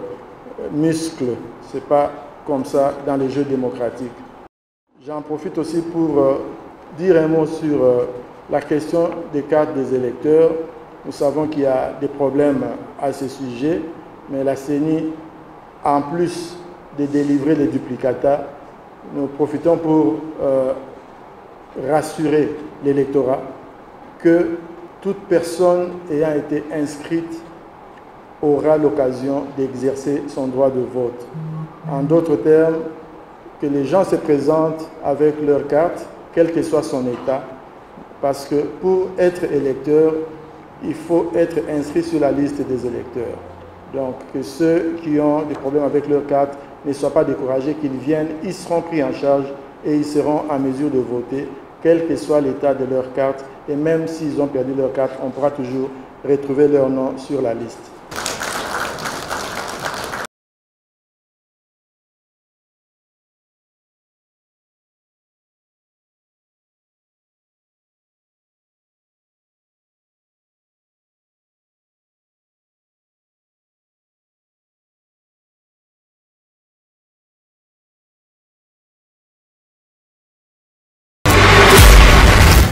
muscles. Ce n'est pas comme ça dans les jeux démocratiques. J'en profite aussi pour dire un mot sur la question des cartes des électeurs. Nous savons qu'il y a des problèmes à ce sujet, mais la CENI, en plus de délivrer les duplicata, nous profitons pour rassurer l'électorat que toute personne ayant été inscrite aura l'occasion d'exercer son droit de vote. En d'autres termes, que les gens se présentent avec leur carte, quel que soit son état, parce que pour être électeur, il faut être inscrit sur la liste des électeurs. Donc, que ceux qui ont des problèmes avec leur carte ne soient pas découragés, qu'ils viennent, ils seront pris en charge et ils seront en mesure de voter, quel que soit l'état de leur carte. Et même s'ils ont perdu leur carte, on pourra toujours retrouver leur nom sur la liste.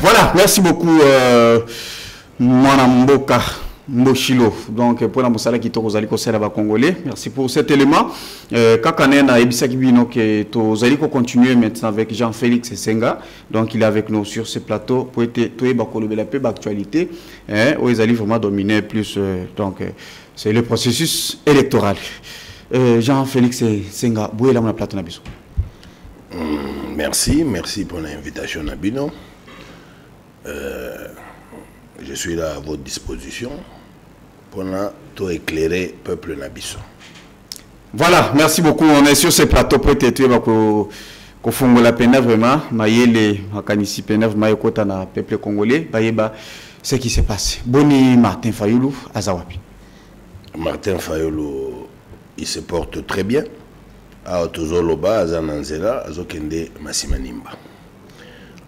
Voilà, merci beaucoup Mwanamboka Mbochilo. Donc pour la Moussala qui tozali kosala ba Congolais, merci pour cet élément. Kakanena ebisaki bino que tozali ko continuer maintenant avec Jean-Félix Senga. Donc il est avec nous sur ce plateau pour être toé ba kolobela pe ba actualité où ils allaient vraiment dominer plus donc c'est le processus électoral. Jean-Félix Senga, boué la plateau na biso. Merci pour l'invitation Nabino. Je suis là à votre disposition pour tout éclairer le peuple Nabiso. Voilà, merci beaucoup. On est sur ce plateau peut-être qu'on la peine vraiment. Maïele, Makanisi peine, Maïkota na peuple congolais. Baïba. ce qui s'est passé. Boni Martin Fayulu, Azawapi. Martin Fayulu, il se porte très bien. A Otozoloba, Azananzela, Azokende Massimanimba.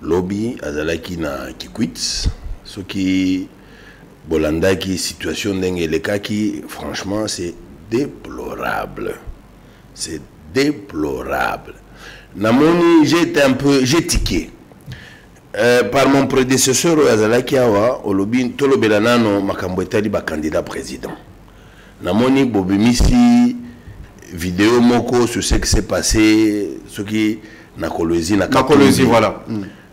Lobby, Azalaki na Kikwit, ce qui Bolanda qui situation d'Engelekaki, franchement, c'est déplorable. C'est déplorable. Namoni, j'ai tiqué. Par mon prédécesseur, Azalaki Awa, au lobby, Tolobelanano, Makambwetali, candidat président. Namoni, Bobimisi, vidéo moko sur ce qui s'est passé, ce qui n'a Kolwezi, voilà.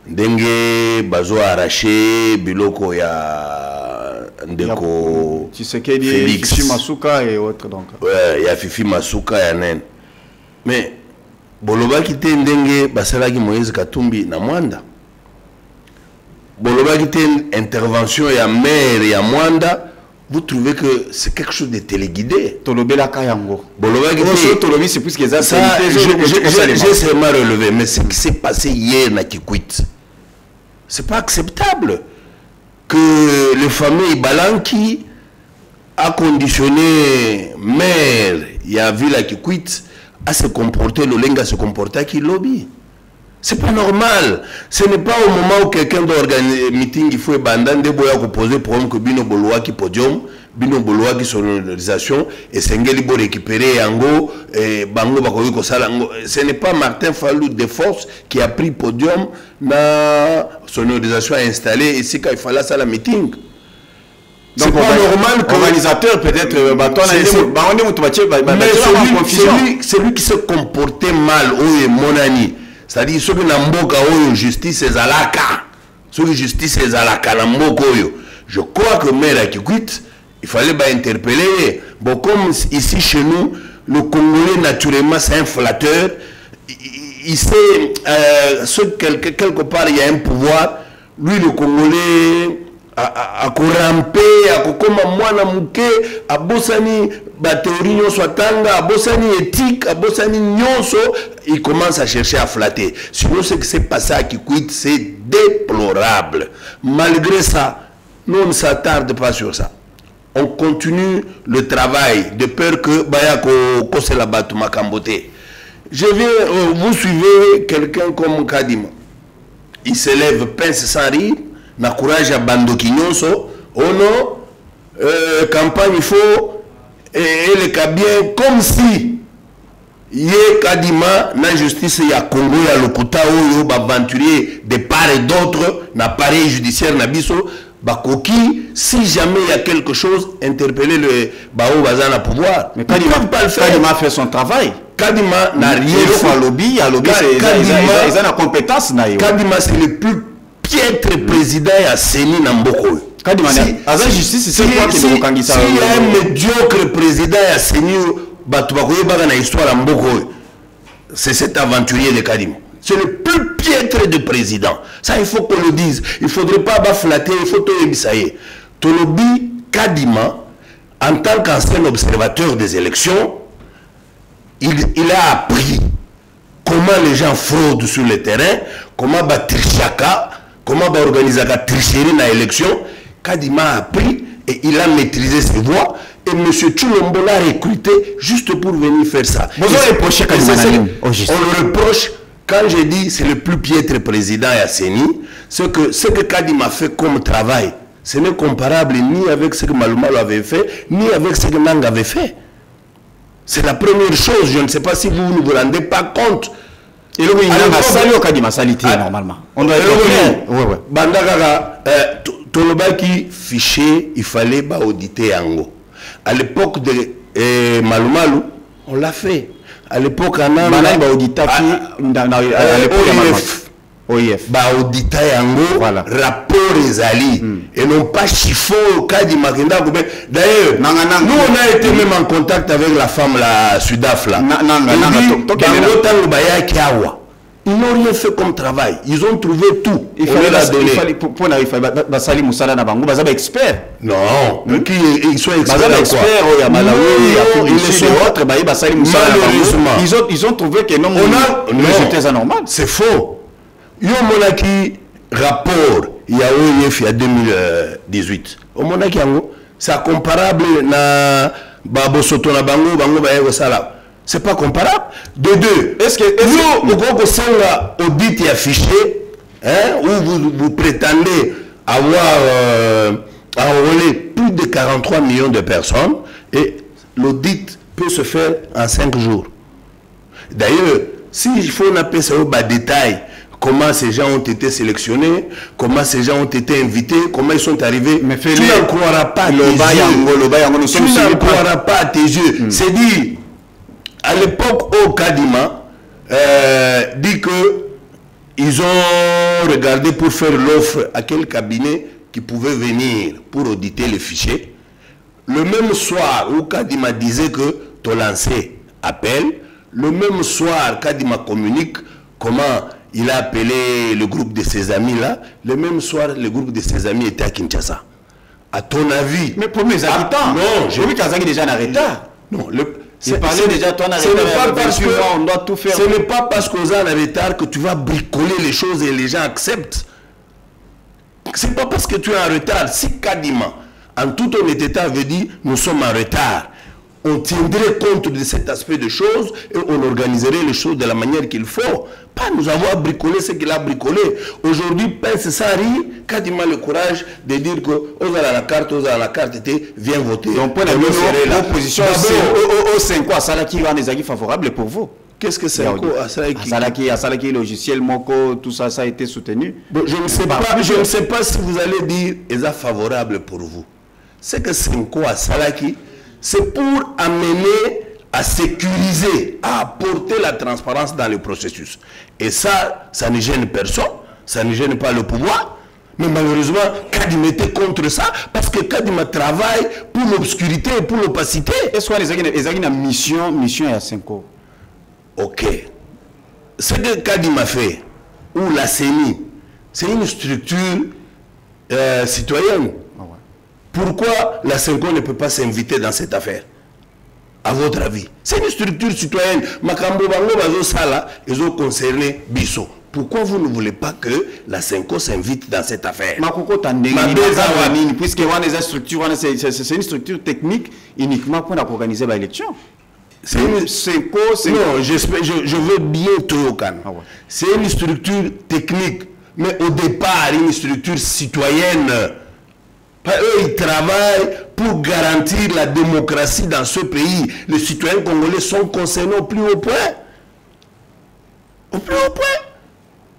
Dengue, bazo arraché, biloko ya ndeko Félix, Fifi Masuka et autres donc. Ouais, il y a Fifi Masuka et Nen. Mais boloba kite ndenge basalaki Moïse Katumbi na Mwanda. Boloba kite intervention ya maire ya Mwanda. Vous trouvez que c'est quelque chose de téléguidé? Tolobela Kayango. Boloba kite Tolobi, c'est plus que ça. J'ai seulement relevé, mais ce qui s'est passé hier na Kikwit, c'est pas acceptable que les familles Balanki a conditionné maire y a vu la Kikwit à se comporter, le lenga se comporter qui lobby. C'est pas normal. Ce n'est pas au moment où quelqu'un doit organiser un meeting, il faut bandande boya poser problème que Bino Boloa qui podium, Bino Boloa qui sonorisation et Sengeli bo récupérer Yango et Bango Bakoyi Kosalango. Ce n'est pas Martin Fayulu de force qui a pris podium na sonorisation installée ici quand il fallait ça la meeting. C'est pas normal que l'organisateur peut-être c'est lui qui se comportait mal au Monani. C'est-à-dire ceux qui n'ont pas justice et zalaka. Ceux qui justice et zalaka n'ont pas. Je crois que maire qui quitte, il fallait pas interpeller. Bon, comme ici chez nous, le Congolais naturellement c'est un flatteur. Il sait quelque part il y a un pouvoir. Lui le Congolais a rampé, a kokoma mwana muke, a bossani ba théorie nyonso atanga, a bossani éthique, a bossani nyonso, il commence à chercher à flatter. Sinon ce qui s'est passé à Kikwit, c'est déplorable. Malgré ça, nous ne s'attarde pas sur ça. On continue le travail de peur que Bayako Kosela Batuma Kambote. Je viens, vous suivez quelqu'un comme Kadima. Il se lève, pince sans rire. Na courage à Bandoki Nyonso, oh non, campagne il faut, et le cabien, comme si, yé Kadima, na justice ya Congo, ya Lokuta, ou aventurier de part et d'autre, na pareil judiciaire, na biso, Bakoki, si jamais il y a quelque chose, interpeller le Bao Bazana pouvoir. Mais Kadima, Kadima fait son travail. Kadima n'a rien fait. Il lobby, ils ont la compétence. Kadima, c'est le plus piètre président à Seni Namboko. S'il y a un médiocre président à Seni, c'est cet aventurier de Kadima. C'est le plus piètre de président. Ça, il faut qu'on le dise. Il ne faudrait pas flatter, il faut tout émissailler. Tolobi Kadima, en tant qu'ancien observateur des élections, il a appris comment les gens fraudent sur le terrain, comment trichaka, comment organiser la tricherie dans l'élection. Kadima a appris et il a maîtrisé ses voix. Et M. Tshilombo l'a recruté juste pour venir faire ça. On le reproche, quand je dis c'est le plus piètre président à Seni, ce que Kadima fait comme travail, ce n'est comparable ni avec ce que Malumalo avait fait, ni avec ce que Nang avait fait. C'est la première chose. Je ne sais pas si vous ne vous rendez pas compte. Et le Kadima salité normalement. On doit être Bandagaga, Tolobaki fichier, il fallait auditer Yango. À l'époque de Malumalu, on l'a fait. À l'époque, on a audité OIF. Audita Yango, rapport Ezali. Et non pas chiffon, Kadima Kenda. D'ailleurs, nous on a été même en contact avec la femme, la Sudaf. Ils n'ont rien fait comme travail. Ils ont trouvé tout. Il fallait la donner. Il fallait Basali Moussala Nabango, Bazaba expert. Non. Ils sont experts. Ils ont trouvé que non, c'était anormal. C'est faux. Yo Monaki rapport il y a OIF il y a 2018. Au monde qui c'est comparable na Babo Soto na bango ba sala. C'est pas comparable. De deux, est-ce que nous, au gros sanga audit et affiché, hein, où vous prétendez avoir enrôlé plus de 43 millions de personnes et l'audit peut se faire en 5 jours. D'ailleurs, s'il faut appeler ça au bas détail, comment ces gens ont été sélectionnés, comment ces gens ont été invités, comment ils sont arrivés, mais tu n'en croiras pas à tes yeux. Tu n'en croiras pas à tes yeux. C'est dit, à l'époque au Kadima, dit que ils ont regardé pour faire l'offre à quel cabinet qui pouvait venir pour auditer les fichiers. Le même soir où Kadima disait que Tolancé appelle, le même soir Kadima communique comment il a appelé le groupe de ses amis là, le même soir le groupe de ses amis était à Kinshasa. À ton avis? Mais pour mes habitants, non, j'ai vu Kazaki déjà en retard. Non, c'est déjà toi en retard. On doit tout faire. Ce n'est pas parce qu'on est en retard que tu vas bricoler les choses et les gens acceptent. C'est pas parce que tu es en retard. Si Kadima, en toute honnêteté, avait dit nous sommes en retard, on tiendrait compte de cet aspect de choses et on organiserait les choses de la manière qu'il faut. Pas nous avoir bricolé ce qu'il a bricolé. Aujourd'hui, Pence Sari, Kadima le courage de dire que aux à la carte, viens voter. Donc, pour l'opposition, au 5 ans, Salaki va des avis favorables pour vous. Qu'est-ce que c'est Salaki, logiciel, Moko, tout ça, ça a été soutenu. Bon, je ne sais pas si vous allez dire qu'ils sont favorables pour vous. C'est que Senko à Salaki, c'est pour amener à sécuriser, à apporter la transparence dans le processus. Et ça ne gêne personne, ça ne gêne pas le pouvoir. Mais malheureusement, Kadima était contre ça parce que Kadima travaille pour l'obscurité et pour l'opacité. Est-ce qu'il y a une mission à Senko? Ok. Ce que Kadima fait, ou la CENI, c'est une structure citoyenne. Pourquoi la Senko ne peut pas s'inviter dans cette affaire? À votre avis? C'est une structure citoyenne. Makambo Bango Bazo Sala, ils ont concerné Bisso. Pourquoi vous ne voulez pas que la Senko s'invite dans cette affaire? Puisque c'est une structure technique uniquement pour organiser l'élection. C'est une Senko. Non, je veux bien Toyokan. C'est une structure technique, mais au départ, une structure citoyenne. Eux, ils travaillent pour garantir la démocratie dans ce pays. Les citoyens congolais sont concernés au plus haut point. Au plus haut point.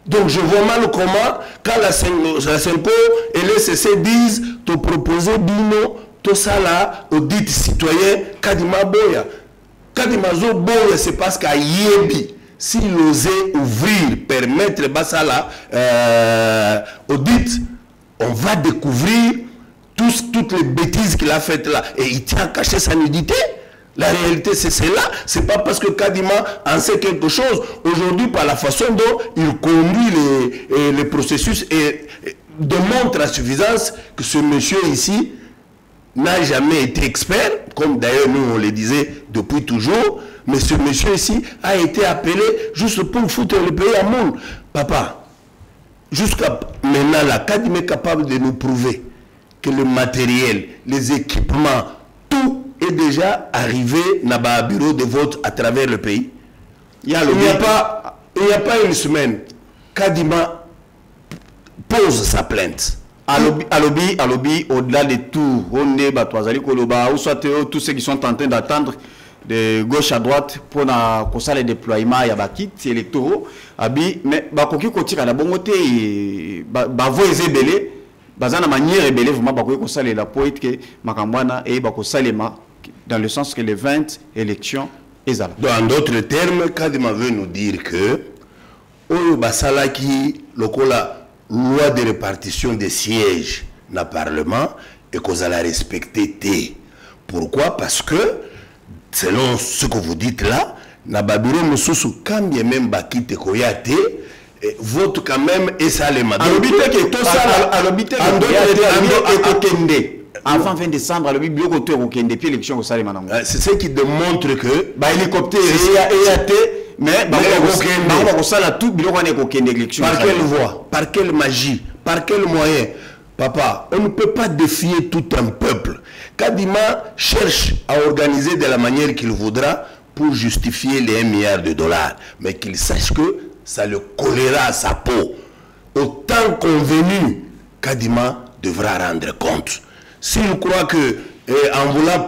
Donc je vois mal comment, quand la Senko et les CC disent, te proposer Bino, tout ça là, audit citoyen, Kadima Boya. Kadima Zo Boya, c'est parce qu'à Yebi, s'il osait ouvrir, permettre Bassala, audit, on va découvrir toutes les bêtises qu'il a faites là. Et il tient à cacher sa nudité. La réalité, c'est cela. C'est pas parce que Kadima en sait quelque chose. Aujourd'hui, par la façon dont il conduit les processus et démontre à suffisance que ce monsieur ici n'a jamais été expert, comme d'ailleurs nous on le disait depuis toujours. Mais ce monsieur ici a été appelé juste pour foutre le pays à monde. Papa, jusqu'à maintenant, la Kadima est capable de nous prouver que le matériel, les équipements, tout est déjà arrivé dans le bureau de vote à travers le pays. Il n'y a pas une semaine, Kadima pose sa plainte. À lobby, au-delà de tout, on est ou soit tous ceux qui sont en train d'attendre de gauche à droite pour le déploiement, il y a des kits électoraux, mais il y a des bongoté, il y a des bazana manière rebelle vraiment bakoye ko salela poète que makambwana et bako salema dans le sens que les 20 élections ezala. En d'autres termes, Kadima veut nous dire que oyo basalaki lokola loi de répartition des sièges na parlement et qu'on a la respecter té. Pourquoi? Parce que selon ce que vous dites là, na babiro mususu quand bien même bakite koyate vote quand même et ça les madame. Avant 20 décembre, le bibliothèque au Kende, puis l'élection au Salé Manango. C'est ce qui démontre que hélicoptère mais tout élection. Par quelle voie? Par quelle magie? Par quel moyen? Papa, on ne peut pas défier tout un peuple. Kadima cherche à organiser de la manière qu'il voudra pour justifier les 1 milliard de dollars. Mais qu'il sache que ça le collera à sa peau. Au temps convenu, Kadima devra rendre compte. S'il croit que en voulant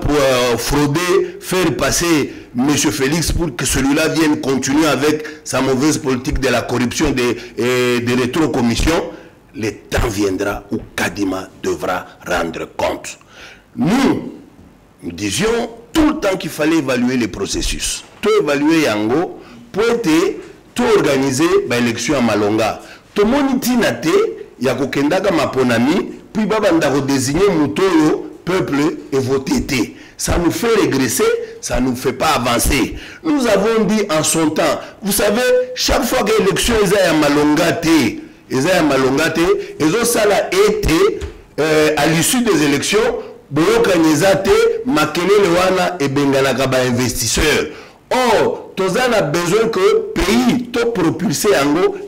frauder, faire passer M. Félix pour que celui-là vienne continuer avec sa mauvaise politique de la corruption des rétrocommissions, le temps viendra où Kadima devra rendre compte. Nous disions tout le temps qu'il fallait évaluer les processus. Tout évaluer Yango, pour tout organiser l'élection à Malonga. Tout le monde dit qu'il y a un maponami, puis il désigner Moutoyo, peuple et voter. Ça nous fait régresser, ça ne nous fait pas avancer. Nous avons dit en son temps, vous savez, chaque fois que l'élection est à Malonga, ça a été à l'issue des élections, investisseurs. Or, tous a besoin que le pays soit propulsé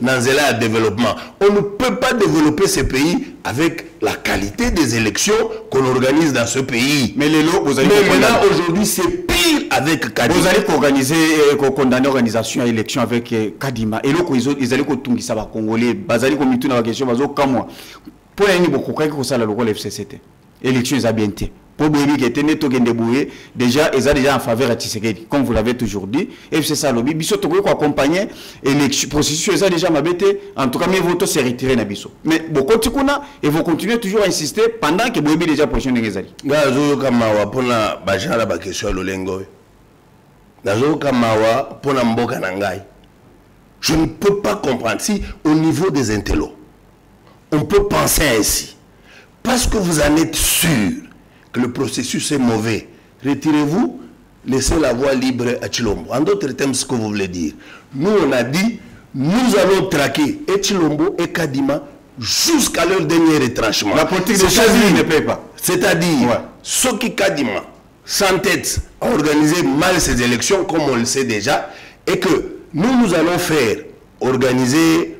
dans le développement. On ne peut pas développer ce pays avec la qualité des élections qu'on organise dans ce pays. Mais maintenant, aujourd'hui, c'est pire avec Kadima. Vous allez organiser, condamner l'organisation à l'élection avec Kadima. Et là, ils allaient tout ça va Congolais. Ils allaient commettre une question, comme moi. Pour les beaucoup, quand ça le FCCT. Élection, ils ont bien été. Pour Boébi qui était déjà, ils ont déjà en faveur de Tshisekedi, comme vous l'avez toujours dit. Et c'est ça, lobby. Bisso, tu peux accompagner l'élection. Processus, ils ont déjà m'abêté. En tout cas, mes votes se retirent dans Bisso. Mais beaucoup de gens, ils vont continuer toujours à insister pendant que Boébi déjà prochaine des Ezali. Gazo Kamawa, pour la Bajara Bakesho Lolengo. Gazo Kamawa, pour la Mboka Nangai. Je ne peux pas comprendre si, au niveau des intellos, on peut penser ainsi. Parce que vous en êtes sûr que le processus est mauvais, retirez-vous, laissez la voie libre à Chilombo. En d'autres termes, ce que vous voulez dire. Nous, on a dit, nous allons traquer et Chilombo et Kadima jusqu'à leur dernier retranchement. La politique de Chazili ne paye pas. C'est-à-dire, ceux qui Kadima s'entêtent à organiser mal ces élections, comme on le sait déjà, et que nous allons faire organiser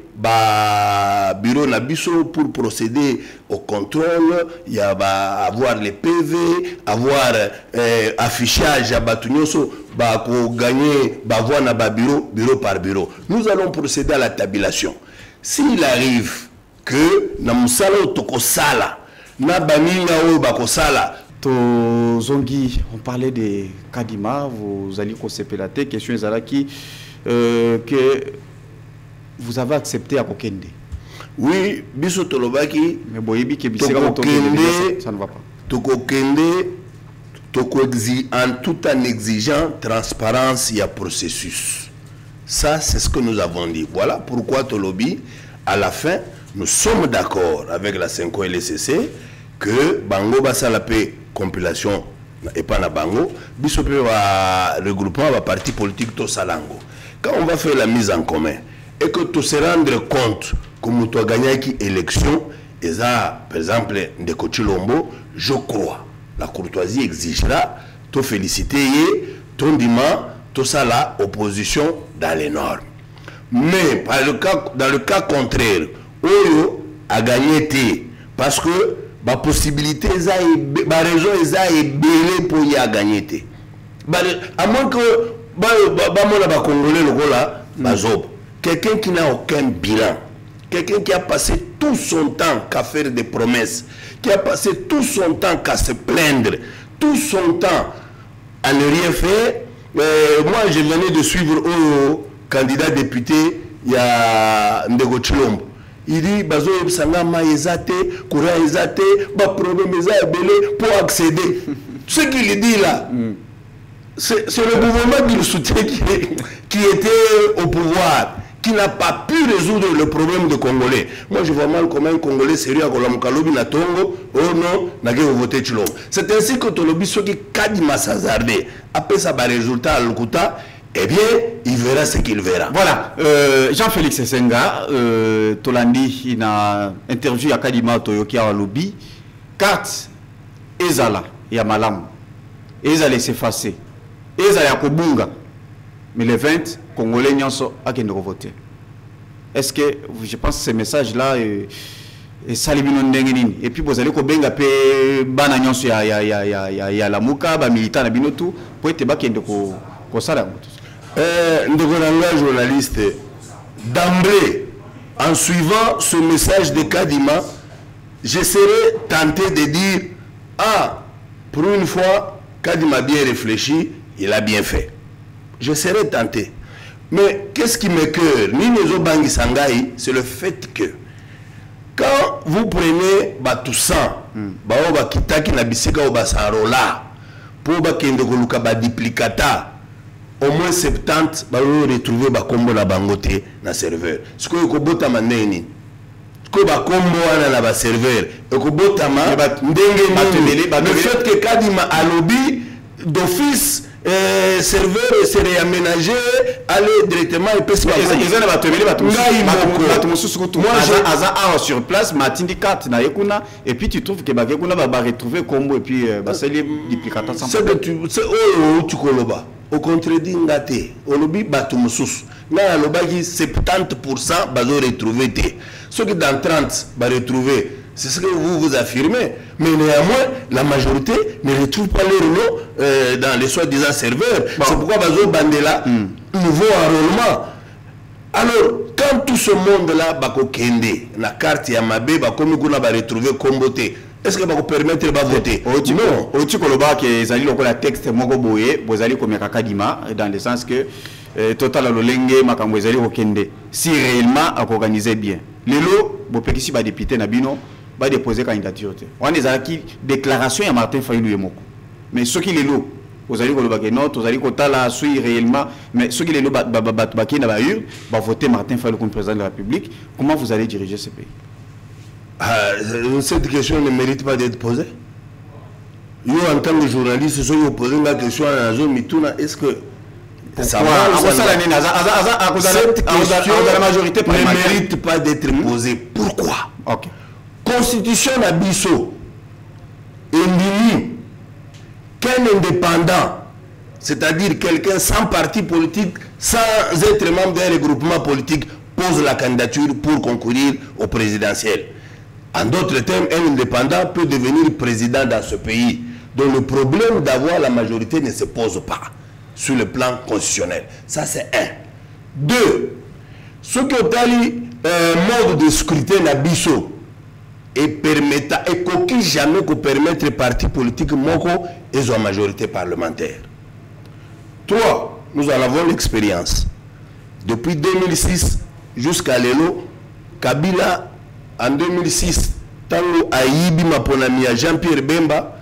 bureau Nabiso pour procéder au contrôle, il y a avoir les PV, avoir affichage à Batunyoso, pour gagner bureau par bureau. Nous allons procéder à la tabulation. S'il arrive que Namusala Tokosala, Nabaminga ou Bakosala, Zongi, on parlait de Kadima, vous allez concepter question Zalaki, que vous avez accepté à Kokende. Oui, Biso Tolobaki, mais Boyebi qui ça ne va pas. Tokokende, en tout en exigeant transparence, il y a processus. Ça, c'est ce que nous avons dit. Voilà pourquoi Tolobi, à la fin, nous sommes d'accord avec la 5 LCC que Bango Basalapé compilation et pas na Bango, Biso va regroupement va parti politique Tosalango. Quand on va faire la mise en commun, et que tu se rendre compte que tu as gagné qui élection, et ça, par exemple, de Kochilombo, je crois, la courtoisie exigera te féliciter et ton dimanche, tout ça là, opposition dans les normes. Mais dans le cas contraire, Oyo a gagné parce que la possibilité, la raison est belle pour y gagner. À moins que les Congolais, quelqu'un qui n'a aucun bilan, quelqu'un qui a passé tout son temps qu'à faire des promesses, qui a passé tout son temps qu'à se plaindre, tout son temps à ne rien faire. Moi, je venais de suivre au candidat député, il y a Ndego Chilombo. Il dit, Bazo Sangama Ezate, Koura Ezate, problème pour accéder. Ce qu'il dit là, c'est le gouvernement qui le soutient qui était au pouvoir, qui n'a pas pu résoudre le problème de Congolais. Moi, je vois mal comment un Congolais sérieux à Kolamukalobi na Tongo, oh non, n'a pas voté Chilombo. C'est ainsi que Tolobi, ceux qui Kadima Sazardé, après ça, résultat à l'Okuta, eh bien, il verra ce qu'il verra. Voilà, Jean-Félix Essenga, Tolandi, il a interviewé à Kadima Toyoki à lobby, carte Ezala, et à Malam, Ezala s'effacer, Ezala à Kobunga, mais les 20 Congolais n'y ont pas voté. Est-ce que, je pense que ce message-là, et ça les bino ndenge nini et puis vous allez ko benga pe bana nyonso ya la muka ba militant na bino tout pour être ba kende ko sala ndeko nanga journaliste d'emblée en suivant ce message de Kadima je serais tenté de dire ah pour une fois Kadima a bien réfléchi il a bien fait je serais tenté mais qu'est-ce qui me cœur ni les Bangi Sangai c'est le fait que quand vous prenez Toussaint, ba kitaki na bisika o basarola pour ba kende ko luka ba duplicata au moins 70 ba retrouver ba kombo na bangote na serveur. Ce que ko bota maneni. Ko ba kombo wana na ba serveur e ko bota ma ndenge ni le fait que Kadima alobi d'office serveur se réaménager aller directement et peut se sur place matindi carte na yekuna et puis tu trouves que bakekuna va retrouver combo et puis basali duplicata sans c'est que tu koloba au contredit ngate olobi batu mususu na lobaki 70% bazo retrouver té ceux qui dans 30 va retrouver. C'est ce que vous affirmez. Mais néanmoins, la majorité ne retrouve pas leur nom dans les soi-disant serveurs. Bon. C'est pourquoi Bazo Bandela, nouveau enrôlement. Alors, quand tout ce monde-là, Bako Kende, la carte Yamabe, Bako Mikuna va retrouver Kombote, est-ce que va vous permettre de voter? Non. Au-dessus de que Zali le texte Mogo Boye, vous allez comme Kakadima, dans le sens que Total Lolenge, Makambo Zali Okende, si réellement à organiser bien. Les lots, vous pouvez ici député Nabino, va déposer candidature. On a des déclarations à Martin Fayulu et Moko. Mais ceux qui les louent, vous allez suivre réellement, mais ceux qui les louent, va voter Martin Fayulu comme président de la République. Comment vous allez diriger ce pays? Cette question ne mérite pas d'être posée. Yo, en tant que journaliste, si vous posez la question à la zone Mituna, est-ce que ça va? Cette question ne mérite pas d'être posée. Pourquoi? Ok. Constitution Nabiso indigne qu'un indépendant, c'est-à-dire quelqu'un sans parti politique, sans être membre d'un regroupement politique, pose la candidature pour concourir au présidentiel. En d'autres termes, un indépendant peut devenir président dans ce pays. Donc le problème d'avoir la majorité ne se pose pas sur le plan constitutionnel. Ça c'est un. Deux, ce que mode de scrutin Nabiso et permettant et qu'aucun jamais que permettre parti politique moko et la majorité parlementaire. Trois, nous en avons l'expérience. Depuis 2006 jusqu'à l'élo, Kabila en 2006, tango Aïbi Maponami à Jean-Pierre Bemba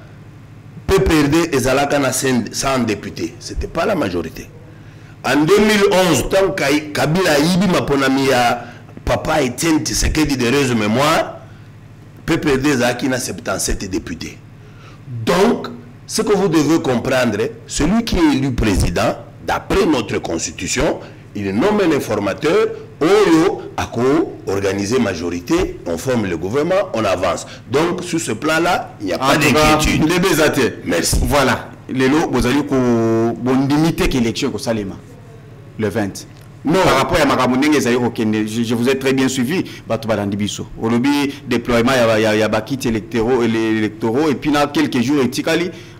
PPRD et Zalaka na 100 députés. C'était pas la majorité. En 2011, tant que Kabila Aïbi Maponami à Papa Etienne Tshisekedi de réseau mémoire, PPRD Zaki na 77 députés. Donc, ce que vous devez comprendre, celui qui est élu président, d'après notre constitution, il nomme un informateur, Oyo, Ako, organiser majorité, on forme le gouvernement, on avance. Donc, sur ce plan-là, il n'y a pas d'inquiétude. Merci. Voilà. Les lots, vous allez limiter l'élection au Salema, le 20. Non, par rapport à Makamundenge, je vous ai très bien suivi. Au lobby, déploiement, il y a bakit électoraux, et puis dans quelques jours,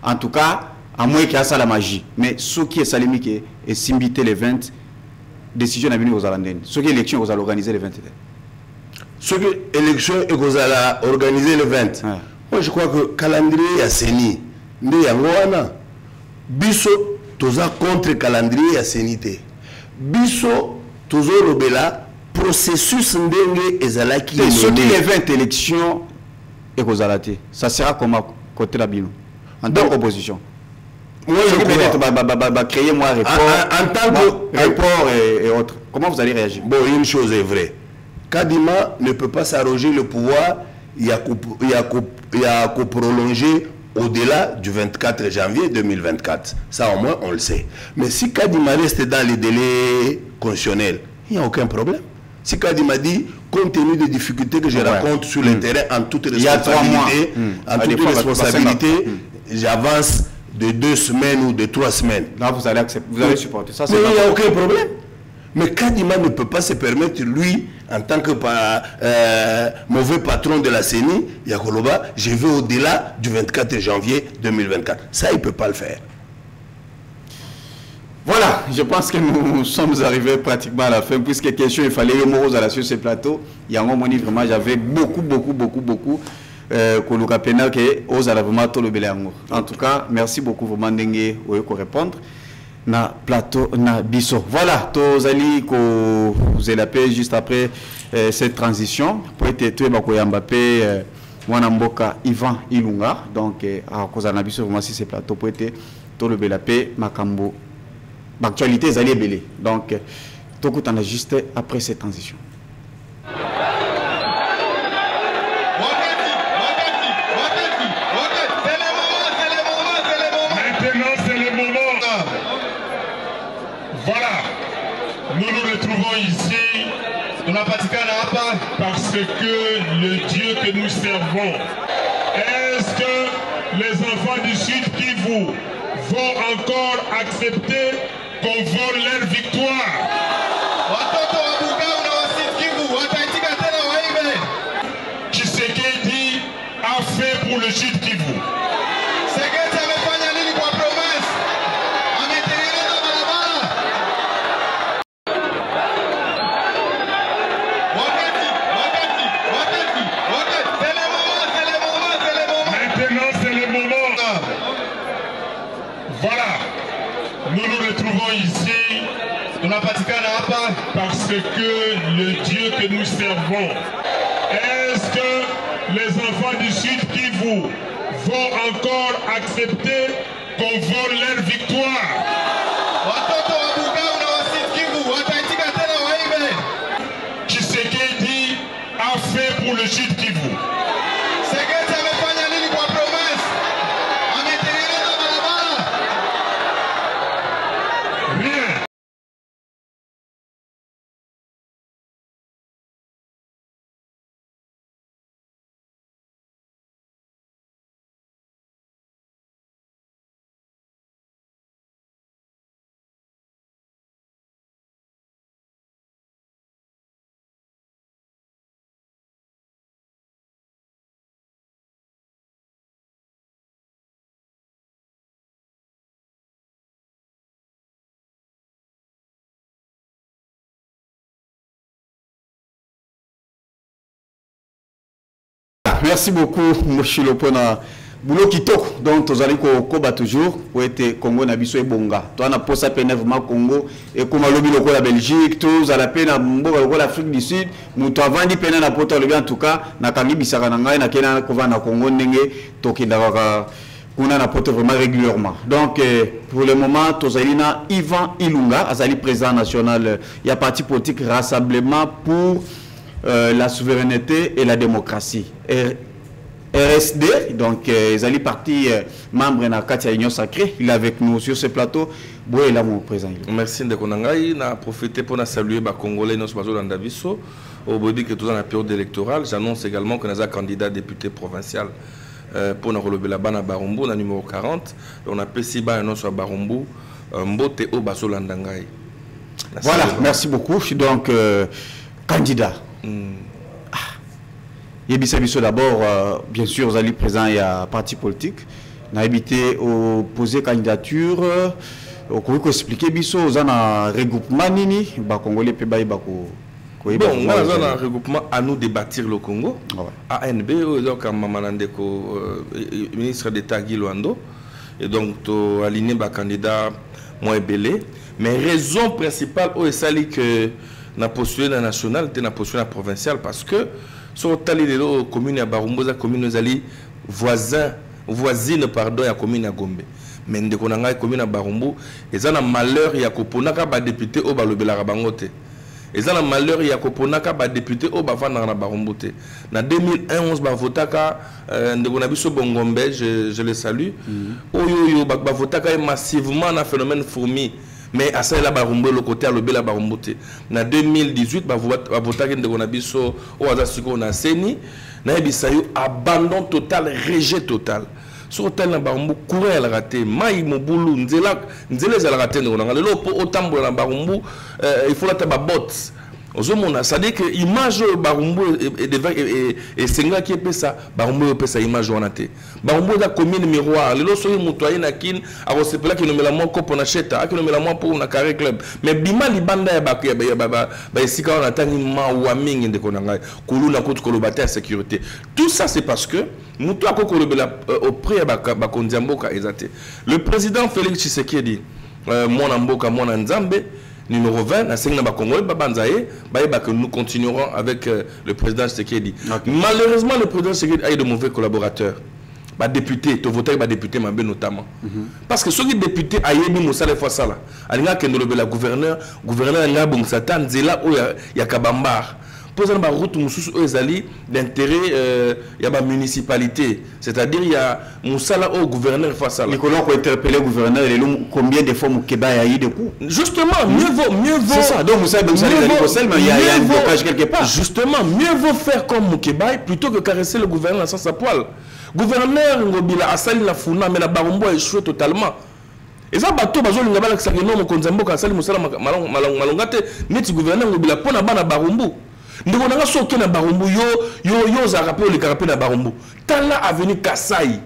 en tout cas, à moins qu'il y ait ça la magie. Mais ce qui est salémique et simbité les 20, décision à venir aux Alandens. Ce qui est élection, vous allez organiser les 20. Ce qui est élection, vous allez organiser les 20. Moi, je crois que calendrier a séni. Biso, tous contre calendrier a sénité. Biso toujours robela processus ndenge ezalaki ce qui les 20 élections et kozalate ça sera comment côté la bino en tant qu'opposition. Moi je peut-être créer moi en tant que report et autres. Comment vous allez réagir? Bon, une chose est vraie. Kadima ne peut pas s'arroger le pouvoir, il y a qu'à prolonger au-delà du 24 janvier 2024. Ça au moins on le sait. Mais si Kadima reste dans les délais constitutionnels, il n'y a aucun problème. Si Kadima dit, compte tenu des difficultés que je raconte sur le terrain en toute responsabilité, j'avance de 2 semaines ou de 3 semaines. Là vous allez accepter, vous allez supporter ça. Mais il n'y a aucun problème. Mais Kadima ne peut pas se permettre, lui, en tant que mauvais patron de la CENI, Yakoloba, je vais au-delà du 24 janvier 2024. Ça, il ne peut pas le faire. Voilà, je pense que nous sommes arrivés pratiquement à la fin, puisque question, il fallait y aller sur ce plateau. Il y a un moment vraiment, j'avais beaucoup en tout cas, merci beaucoup vraiment Ndenge pour répondre. Na plateau na biso. Voilà, tous allez que vous avez l'appel juste après cette transition pour être tout Mbappé Mwanamboka Ivan Ilunga. Donc à cause na biso vraiment si ce plateau pour être tout le belapé Makambo. L'actualité est allée belé. Donc tout coup on a juste après cette transition. Voilà, nous nous retrouvons ici dans la Patikana parce que le Dieu que nous servons, est-ce que les enfants du Sud Kivu vont encore accepter qu'on vole leur victoire? Tshisekedi a fait pour le Sud Kivu. Ici, dans la Patikana parce que le Dieu que nous servons, est-ce que les enfants du Sud Kivu vont encore accepter qu'on vole leur victoire? Tshisekedi a fait pour le Sud Kivu. Merci beaucoup, Moshilo, pour le boulot qui toque. Donc, vous allez combattre toujours pour être Congo Nabiso et Bonga. Toi, on a posé vraiment Congo et comme le la Belgique, tous à la peine à l'Afrique du Sud. Nous avons dit peine à porter le bien en tout cas. Na kangi bisarananga na kena kova na Congo nenge toki d'avara qu'on a porté vraiment régulièrement. Donc, pour le moment, Tozalina Ivan Ilunga, Azali président national, il y a parti politique Rassemblement pour la souveraineté et la démocratie. RSD, donc ils allaient partir membre de la Katia Union Sacrée. Il est avec nous sur ce plateau. Boé là mon président. Merci de Konangaï. Na profité pour saluer les Congolais nos bazo d'Andaviso. Au bout que tout dans la période électorale, j'annonce également qu'on a un candidat député provincial pour nous relever la banne à Barumbu, la numéro 40. On a Pessiba et non sur Barumbu, Mbote au bazo l'Andangaï. Voilà, merci beaucoup. Je suis donc candidat. Yebisabiso d'abord, bien sûr, vous allez présent, il y a parti politique. On a évité au poser candidature. On peut expliquer biso aux un regroupement nini, ba Congolais pe baï bako. Bon, on a un regroupement à nous débattre le Congo. ANB, donc Mamanandeko, ministre d'État Guy Luando, et donc aligné ba candidat moins belé. Mais raison principale, c'est que na postulé na national, na postulé na provincial parce que sur tali de commune à Barumbu, la commune zali voisine pardon ya commune à Gombe. Mais de konanga commune à Barumbu, et un malheur ya koponaka ba député au balobela bangote. Et un malheur ya koponaka ba député au bavana na Barumbu te. Na 2011 ba votaka de konabiso Bongombe, je le salue. Oyo ba votaka massivement na phénomène fourmi. Mais à ça, il y a le côté à l'obé la barumbote. En 2018, il voté de Gonabiso au Azasiko na Seni. Il y a abandon total, rejet total. sur tel na barumbu courir la raté mai mobulu nzela za la raté on a le po otambo na barumbu il faut la taba bots ozomona ça dit que image barumbu et senga qui pesa barumbu pesa image wana te barumbu da commune miroir lelo soyi mutoye na kin aro sepela ki nomela mo kopo na cheta aki nomela mo po na carré club mais bima libanda ya ba esika wana tangi ma wa mingi ndeko na ngai kuluna kutu kolobata sécurité tout ça c'est parce que muto akoko lobela auprès ba kondiamboka ezate le président Félix Tshisekedi mwana mboka mwana nzambe numéro 20, nous continuerons avec le président Tshisekedi. Okay. Malheureusement, le président Tshisekedi a eu de mauvais collaborateurs. Député, tu votes avec député notamment. Parce que ceux qui députés a eu Moussa fois ça là. Alinga Kendolobe la gouverneur Nga Bong Satan Zela o ya Kabambar. Posant ma route d'intérêt il y a ma municipalité, c'est-à-dire il y a Moussala au gouverneur face à là. Nicolas peut interpeller le gouverneur et combien de fois Moukeba a eu de coups. Justement, mieux vaut. C'est ça. Donc Moussa mais il y a un blocage quelque part. Justement, mieux vaut faire comme Moukeba plutôt que caresser le gouverneur sans sa poêle. Gouverneur Ngobila Asali la Funa mais la Barumbo a échoué totalement. Et ça bateau bazo linga bala kisakino mo konzambo ka Asali Moussala malongate neti gouverneur Ngobila pona bana Barumbu. Ndeko nanga soke na barumbu yo za rappel le carapé na barumbu tala avenue Kasai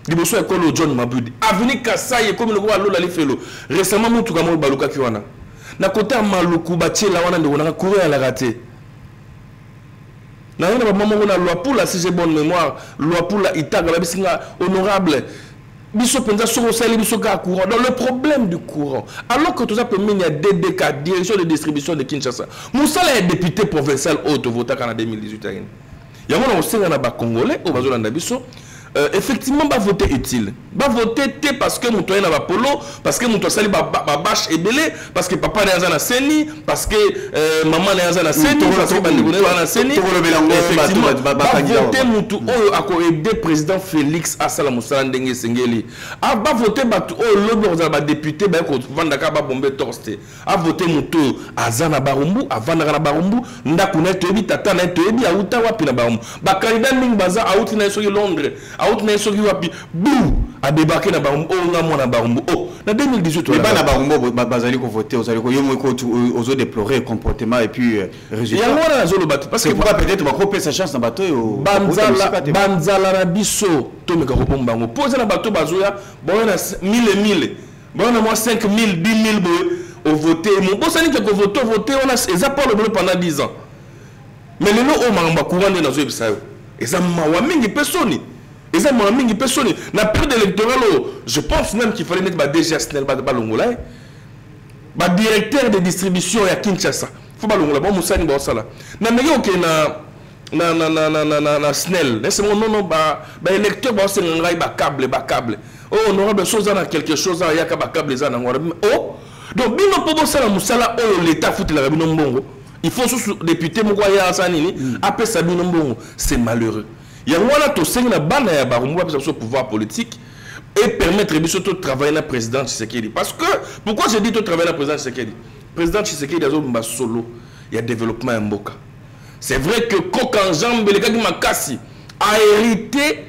liboso ekolo John Mabudi avenue Kasai comme le roi Lola Lifelo récemment mutu kamo baluka kiwana na kota maluku batiela wana ndeko nanga courir à la raté na yona ba maman na loi pour la si j'ai bonne mémoire loi pour la itaga ba bisinga honorable biso penza soko sali biso ka courant dans le problème du courant alors que tout ça peut mener à DDK direction de distribution de Kinshasa Moussala est député provincial haute vota en 2018 ya mona osenga na ba congolais au bazolanda biso effectivement va voter utile va voter parce que mutoye na ba polo parce que muto sali ba bâche et belé parce que papa na na seni parce que maman na na seni parce que bandeko na seni effectivement va voter muto oyo ako aider président Félix Asala Moussala ndenge sengeli a va voter batu oyo lobo za ba député ba ko vanda ka ba bombe torste a voter muto azana barumbu avanda na barumbu ndako na toyebi tata na toyebi auta wapi na barumbu ba candidat mingi baza auti na soki Londres out na soki wapi bou a débarqué na barumbu o nga mona barumbu o na 2018 mais ba na barumbu bazali ko voter ozali ko yomo ko ozo déplorer comportement et puis résultat ya ngona na zolo bato parce que pourquoi peut-être ba couper sa chance na bato yo banzala na biso to meka ko bomba ngo poser na bato bazoya bona 1000 bona moi 5000 10000 au voter mon bosani que voter on a ça pas le pendant 10 ans mais le no o mamba courant na zo bisayo et ça ma mingi personne. Et ça m'a mis personne. Na période électorale, je pense même qu'il fallait mettre ba DG Snell ba Longola. Ba directeur de distribution à Kinshasa. Faut ba Longola, bon Moussani ba sala. Na meyo ke na Snell. Laissez-moi non ba électeur ba c'est ngai ba câble. Oh honorable chose na quelque chose ya ka ba câble za na ngora. Oh donc bino po sala Moussala oh l'état fout la bino mbongo. Il faut sous député moko ya sanini après ça bino mbongo, c'est malheureux. Il y a un to sengna bana ya barumbu pour ce pouvoir politique et permettre de travailler na président Tshisekedi parce que pourquoi je dis de travailler na président Tshisekedi président Tshisekedi azo mba solo il y a développement mboka c'est vrai que Kokan Jambe le gars makasi a hérité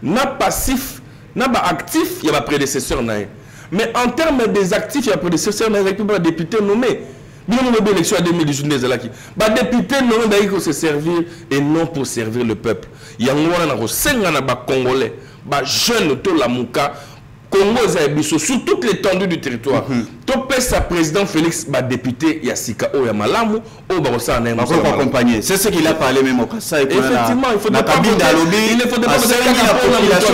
na passif na ba actif il y a ba prédécesseur na mais en termes des actifs il y a prédécesseur na il y a député nommé bien une élection à 2018 les ba député non d'ailleurs se servir et non pour servir le peuple il y a un ko senga na ba congolais ba jeune to la muka Congo zabiso sur toute l'étendue du territoire to pesa président Félix ba député ya sika o ya malamu o ba ça na accompagner c'est ce qu'il a parlé même au Kassa effectivement il faut pas il ne faut pas la population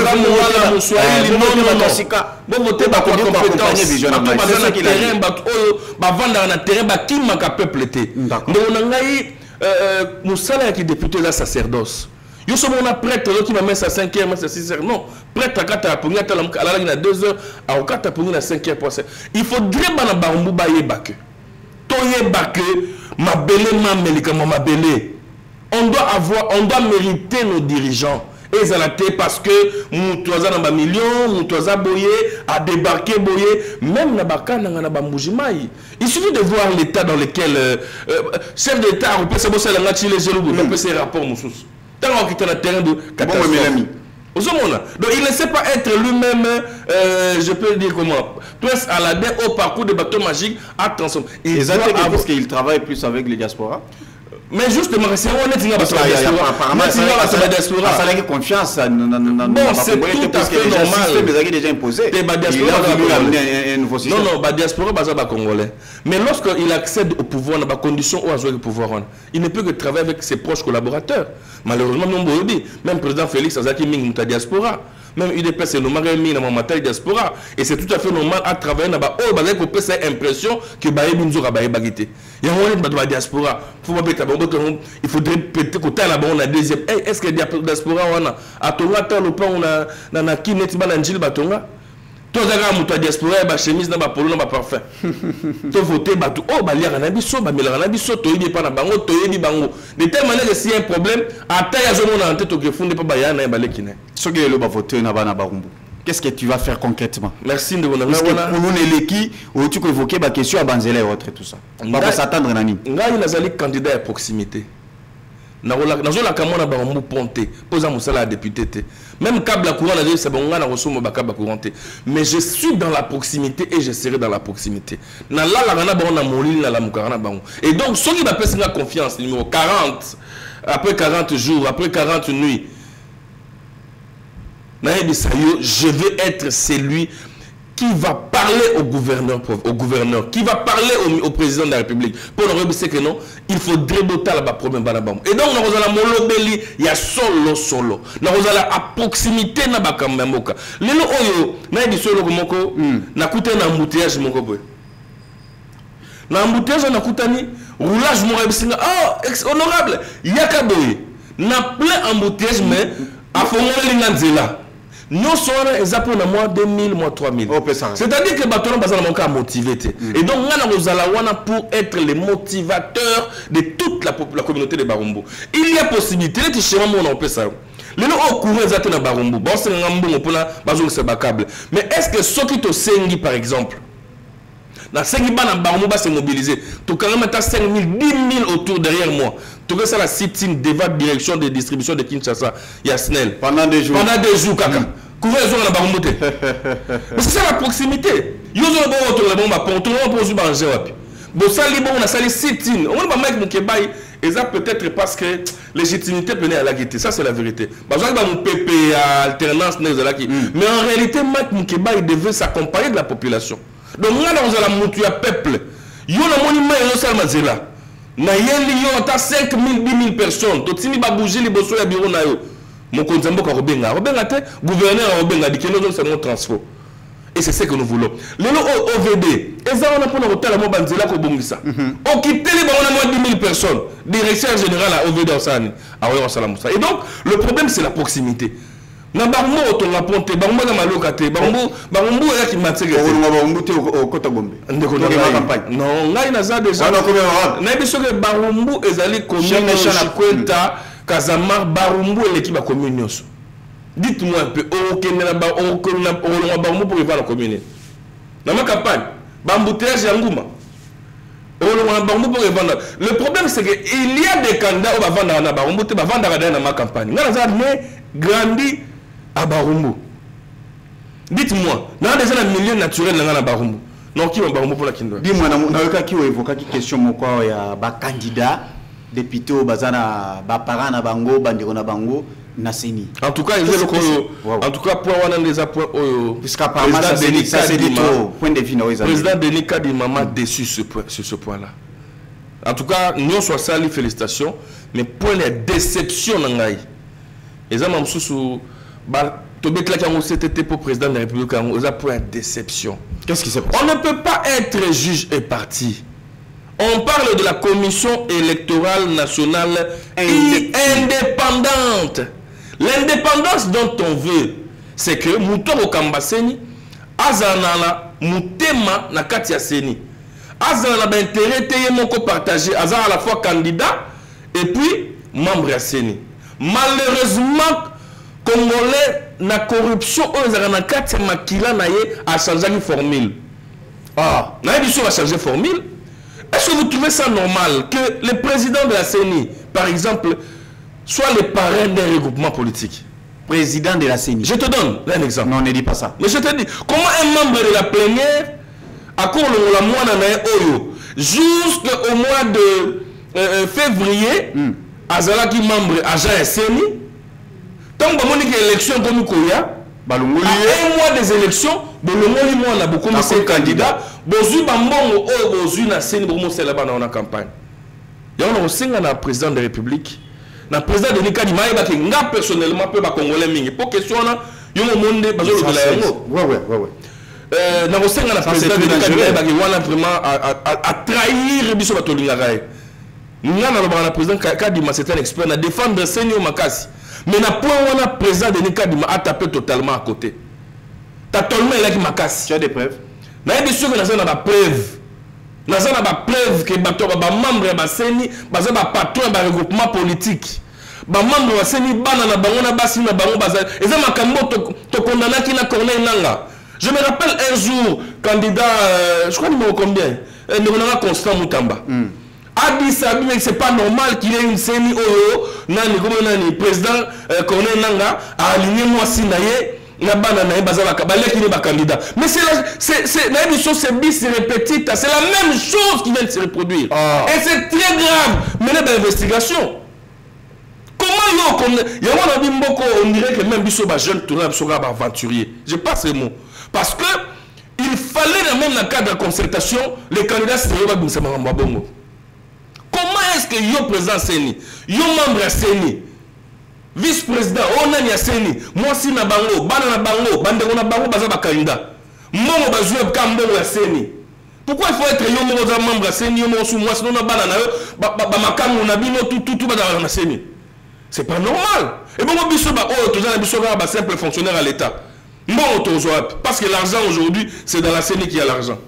bon voter ba compétence terrain ba ba vendre na terrain ba kimaka peuple té donc on ngai Moussala qui député la sacerdoce yo sommes on a prêtre qui va mettre à 5h mettre à 6h non prêtre à 4h pour ngata la na 2h à 4h pour na 5h pour ça il faudrait bana barumbu ba yebake to yebake mabele mamelika mabele on doit mériter nos dirigeants et ça la parce que mutoza na ba millions mutoza boyé a débarquer boyé même na bakana na ba mbujimai il suffit de voir l'état dans lequel chef d'état ou peut se bosser la ngati les jaloux peut se rapport mususu tant on quitte le terrain de catastrophe Donc il ne sait pas être lui-même, je peux dire comment, plus à la dé au parcours de bateau magique à transformer. Parce qu'il travaille plus avec les diasporas. Mais justement, c'est honnête, il y a la diaspora. Ça a confiance. Bon, c'est tout à fait normal. Mais il déjà imposé. Il a voulu amener un nouveau système. Non, la diaspora, c'est pas congolais. Mais lorsqu'il accède au pouvoir, dans les conditions où il a le pouvoir, il ne peut que travailler avec ses proches collaborateurs. Malheureusement, même le président Félix Azaki Ming, la diaspora. Même UDP, c'est le mari dans ma taille diaspora. Et c'est tout à fait normal à travailler dans cette impression que Baye a bagité. Il y a un diaspora. Il faudrait peut-être que là-bas on a deuxième. Est-ce que la diaspora a le plan on a qui n'est pas l'angile batonga? Toi, tu as diaspora, tu as chemise, tu as polo, tu as parfum. Tu as voté, tu as dit, de telle manière que s'il y a un problème, à taille à zone en tête, tu qu'est-ce que tu vas faire concrètement? Merci de vous avoir dit. Tu peux évoquer la question à Banzela et autres, tout ça. On va s'attendre à Nani. Il y a un candidat à proximité. Dans la Camona Baromou Ponte, posant mon salaire à député. Même câble courant, c'est bon, on a reçu mon câble courant. Mais je suis dans la proximité et je serai dans la proximité. Et donc, ceux qui m'appellent la confiance, numéro 40, après 40 jours, après 40 nuits, je veux être celui qui va parler au gouverneur, qui va parler au président de la République. Pour le remercier que non, il faut dréboter la problème. Et donc, nous avons molobeli, il y a solo. Nous avons à proximité na bakambamoka. Lelo oyo, na di solo moko, na kuté na embouteillage moko boy. Na embouteillage na kutani, roulage mo rebisinga. Oh, honorable, yakaboy. Na plein embouteillage mais a fongoli nganzela. Nous sommes pour mois 2000, mois 3000. C'est-à-dire que les bateaux sont motivés. Et donc, nous allons pour être les motivateurs de toute la communauté de Barumbu. Il y a possibilité de chez moi, on peut ça. Les gens au courant de Barumbu. Bon, c'est un bon pour la câble. Mais est-ce que ceux qui te sengi, par exemple, dans 5 000 Barumbu va se mobiliser. Tu as même 5 000, 10 000 autour derrière moi. Tu as ça la sitting devant la direction de distribution de Kinshasa. Il y a SNEL. Pendant 2 jours. Pendant 2 jours, kaka. Couvrir les gens Barumbu. Mais c'est ça la proximité. Ils ont un bon retour, on va pour se manger. Bon, ça, on a sali sitting. On va mettre mon kebaï. Et ça peut-être parce que légitimité venait à la guité. Ça, c'est la vérité. Parce que mon PP à alternance, mais en réalité, mon kebaï devait s'accompagner de la population. Donc, nous avons la mouture à peuple. Il y a un monument et un salma zéla. Na yeli yo ta 5 000, 10 000 personnes. To tini ba bouger les bosso ya bureau na yo. Mon konzambo ka robenga. Robenga te gouverneur robenga dit que nous c'est mon transfert. Et c'est ce que nous voulons. Le OVD, et ça on a pour l'hôtel à Mobanzela ko bongisa. On quitte les banana moins 10 000 personnes. Directeur général à OVD Osani. À Oyo Salamoussa. Et donc le problème c'est la proximité. Na barmo to la ponte barmo na malokate barmo ya ki matsege barmo te au kota gombe ndeko na campagne non ngai na za déjà na biso ke barmo ezali commune Chikwenta Casamar barmo et l'équipe commune nyonso. Dites-moi un peu okendela barmo pour vivre la commune na ma campagne bambouteage ya nguma le problème c'est que il y a des candidats au bavanda na barmo te bavanda na ma campagne ngana za ne grandi à Barumbu. Dites-moi, dans des gens milieu naturel dans Barumbu. Non, qui va Barumbu pour la Kindo? Dis-moi, dans qui évoque qui question mon quoi il y a ba candidat député au bazana ba parent na bango bandiro na bango na seni. En tout cas, en tout cas pour avoir des appoints puisqu'à part ça c'est dit trop point de vue na président Denis Kadimama déçu sur ce point là. En tout cas, nous soit sali félicitations, mais pour les déceptions nangai. Et ça m'a sous c'était pour président de la République, on a pour une déception. Qu'est-ce qui se passe? On ne peut pas être juge et parti. On parle de la commission électorale nationale indépendante. L'indépendance dont on veut, c'est que Moutoro Kambaseni, Azanala, Moutema, Nakatia Seni. Azanala, intérêt, Teyemoko partagé, Azan à la fois candidat et puis membre à Seni. Malheureusement, Congolais, la corruption, a changé de formule. Ah, a changé de formule. Est-ce que vous trouvez ça normal que le président de la CENI, par exemple, soit le parrain d'un regroupement politique? président de la CENI. Je te donne un exemple. Non, ne dis pas ça. Mais je te dis, comment un membre de la plénière, à court le mois Oyo, jusqu'au mois de février, Azala qui membre agent CENI, tant que mon élection comme Koya, à un mois des élections, on a beaucoup de candidats, Bozu Bambongo, Bozu na CENI, Bozu Selaba dans la campagne. Il y a un président de la République. Le président de l'État, il m'a personnellement peu de Congolais. Pour question, il y a un monde de président de l'État vraiment à trahir Bisso Batolingaraï. Le président Kadima, c'est un expert à défendre Seigneur Makassi. Mais le président de l'État a tapé totalement à côté. Totalement avec Makassi. Tu as des preuves? Il y a des choses que nous avons des preuves. Nous avons des preuves que les membres de la CENI, les patrons de regroupement politique, les membres de la CENI, les je me rappelle un jour, candidat, je crois numéro combien, Constant Moutamba, a dit ça, mais c'est pas normal qu'il ait une CENI le président Corneille Nanga a aligné moi Sinaye. Mais c'est bis répétite, c'est la même chose qui vient de se reproduire. Et c'est très grave. Mener d'investigation. Comment on dirait que même Bisso jeune tourneur sera aventurier. Je passe ces mots. Parce que il fallait même dans le cadre de la concertation, les candidats sérieux. Comment est-ce que yo président CENI, yo membre CENI, vice-président, on a Seni, moi si na bango, bana na bango, bandeko na bango baza bakanda. Mongo bazoué kambo la Seni. Pourquoi il faut être yo membre de Seni, yo sous moi sinon na bana na yo, ba makamu na bino tout bazala na Seni. C'est pas normal. Et bon biso ba oh toujours na biso ba simple fonctionnaire à l'état. Bon parce que l'argent aujourd'hui, c'est dans la Seni qu'il y a l'argent.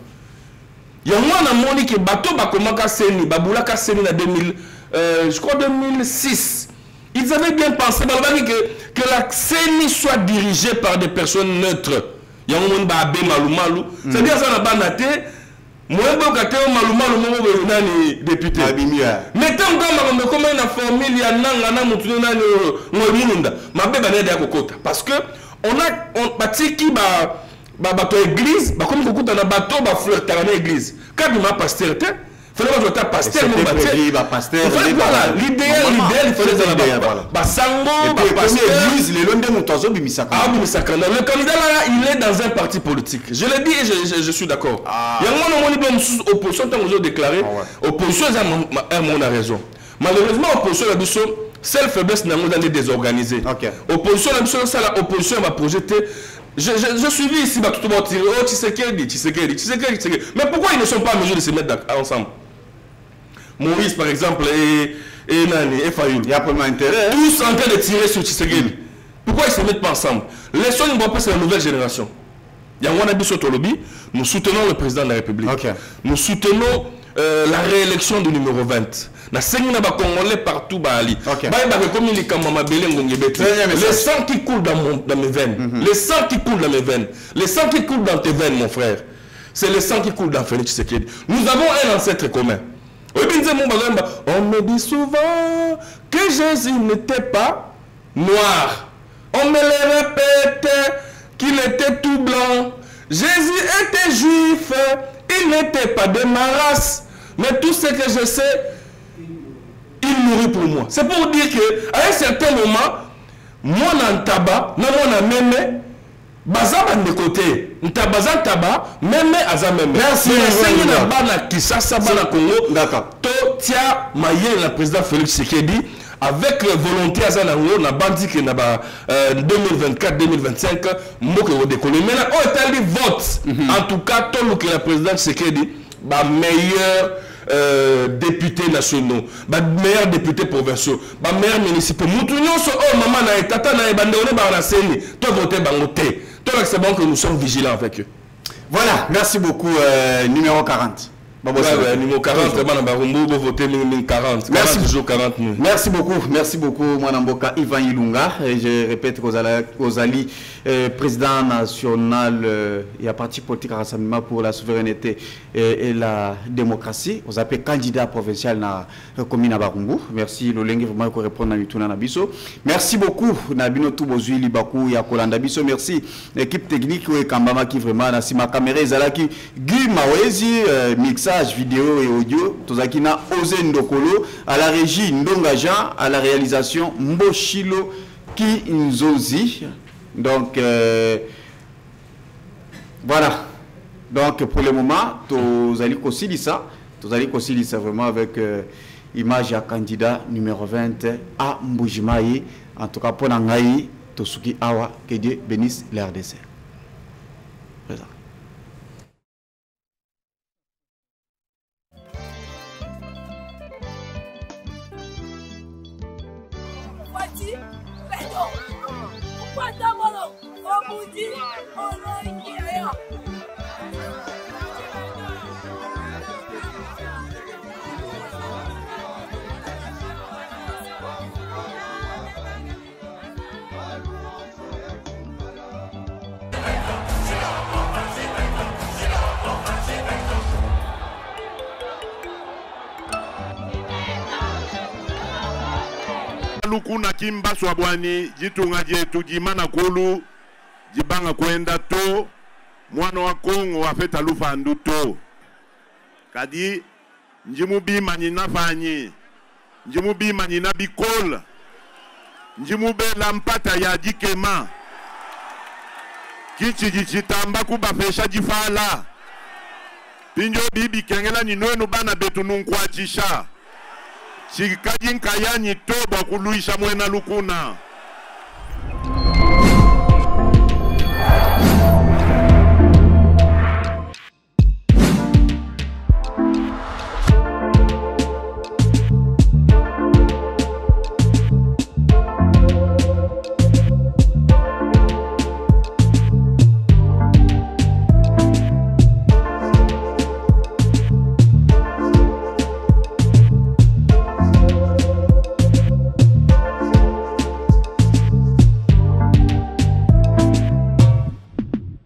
Il y a moi na moni que bateau ba komaka Seni, babulaka Seni na 2000 je crois 2006. Ils avaient bien pensé que la CENI soit dirigée par des personnes neutres. Il y a un monde qui malou. C'est-à-dire que ça n'a pas naté. Moi, je suis député. Mais tant que comme une famille, il y a parce que on a bâti qui bateau église, comme beaucoup dans la bateau, fleur à l'église. Quand il m'a pasteur, il fallait que pasteur mon pasteur. L'idéal, il fallait que le candidat là, il est dans un parti politique. Je l'ai dit et je suis d'accord. Il y a un moment où l'opposition a déclaré, l'opposition a raison. Malheureusement, l'opposition a seule faiblesse dans les désorganisés. L'opposition va projeter. Je suis ici, tout le monde dit, oh, Tshisekedi. Mais pourquoi ils ne sont pas en mesure de se mettre ensemble? Maurice, par exemple, et Fayoul. Il y a pas d'intérêt. Tous en train de tirer sur Tshisekedi. Pourquoi ils ne se mettent pas ensemble? Les seuls qui c'est la nouvelle génération. Il y a Wanabi Sotolobi, nous soutenons le président de la République. Nous soutenons la réélection du numéro 20. Le sang qui coule dans mes veines. Le sang qui coule dans mes veines. Le sang qui coule dans tes veines, mon frère. C'est le sang qui coule dans Félix Tshisekedi. Nous avons un ancêtre commun. On me dit souvent que Jésus n'était pas noir. On me le répète qu'il était tout blanc. Jésus était juif. Il n'était pas de ma race. Mais tout ce que je sais, il mourit pour moi. C'est pour dire qu'à un certain moment, moi, dans le tabac, moi, dans même, bazaba de côté, ntabaza taba, même aza même. Merci. Mais na bana Kisasa bana Congo. D'accord. To tia maye la président Félix Tshisekedi avec volonté azanango na bandi que na ba 2024-2025 moko o décoller. Mais là on t'a dit vote. En tout cas, tout le que la président Tshisekedi ba meilleur députés nationaux, meilleurs députés provinciaux, meilleurs municipaux. Moutounion so oh maman na tata na bandone ba na seni. To voter bangoté. C'est bon que nous sommes vigilants avec eux. Voilà, merci beaucoup. Numéro 40. Numéro 40, vous votez 40. Merci. 40 jours, 40 000. Merci beaucoup, Mwanamboka Ivan Ilunga. Et je répète Rosali, président national et à parti politique à Rassemblement pour la souveraineté et la démocratie. Vous appelez candidat provincial na commune à Barumbu. Merci, Lolengi, vraiment, pour répondre à Mituna Nabiso. Merci beaucoup, Nabino Toubozui, Libakou, Yakolanda Biso. Merci, l'équipe technique, Kambama, qui vraiment, Nassima Kamere, Zalaki, Guy Mawezi, mixage vidéo et audio, Tozakina Ose Ndokolo, à la régie Ndonga Jean, à la réalisation Mboshilo Kinzozi. Donc, voilà. Donc, pour le moment, Tozali Kosilisa vraiment avec image à candidat numéro 20 à Mbujimaï. En tout cas, pour Nangaï, Tosuki Awa, que Dieu bénisse l'RDC. Présent. Lukuna kimba swabwani jitunga jetu jimana kulu jibanga kwenda to mwana wa Kongo wafeta lufandu to kadi njimubima ninafanyi njimubima ninabikola njimubela mpata ya jikema kichi jichitamba kubafesha jifala pinjo bibi kengela ninwenu bana betu nunkwachisha Chikaji nkayani toba kuluisha mwena lukuna.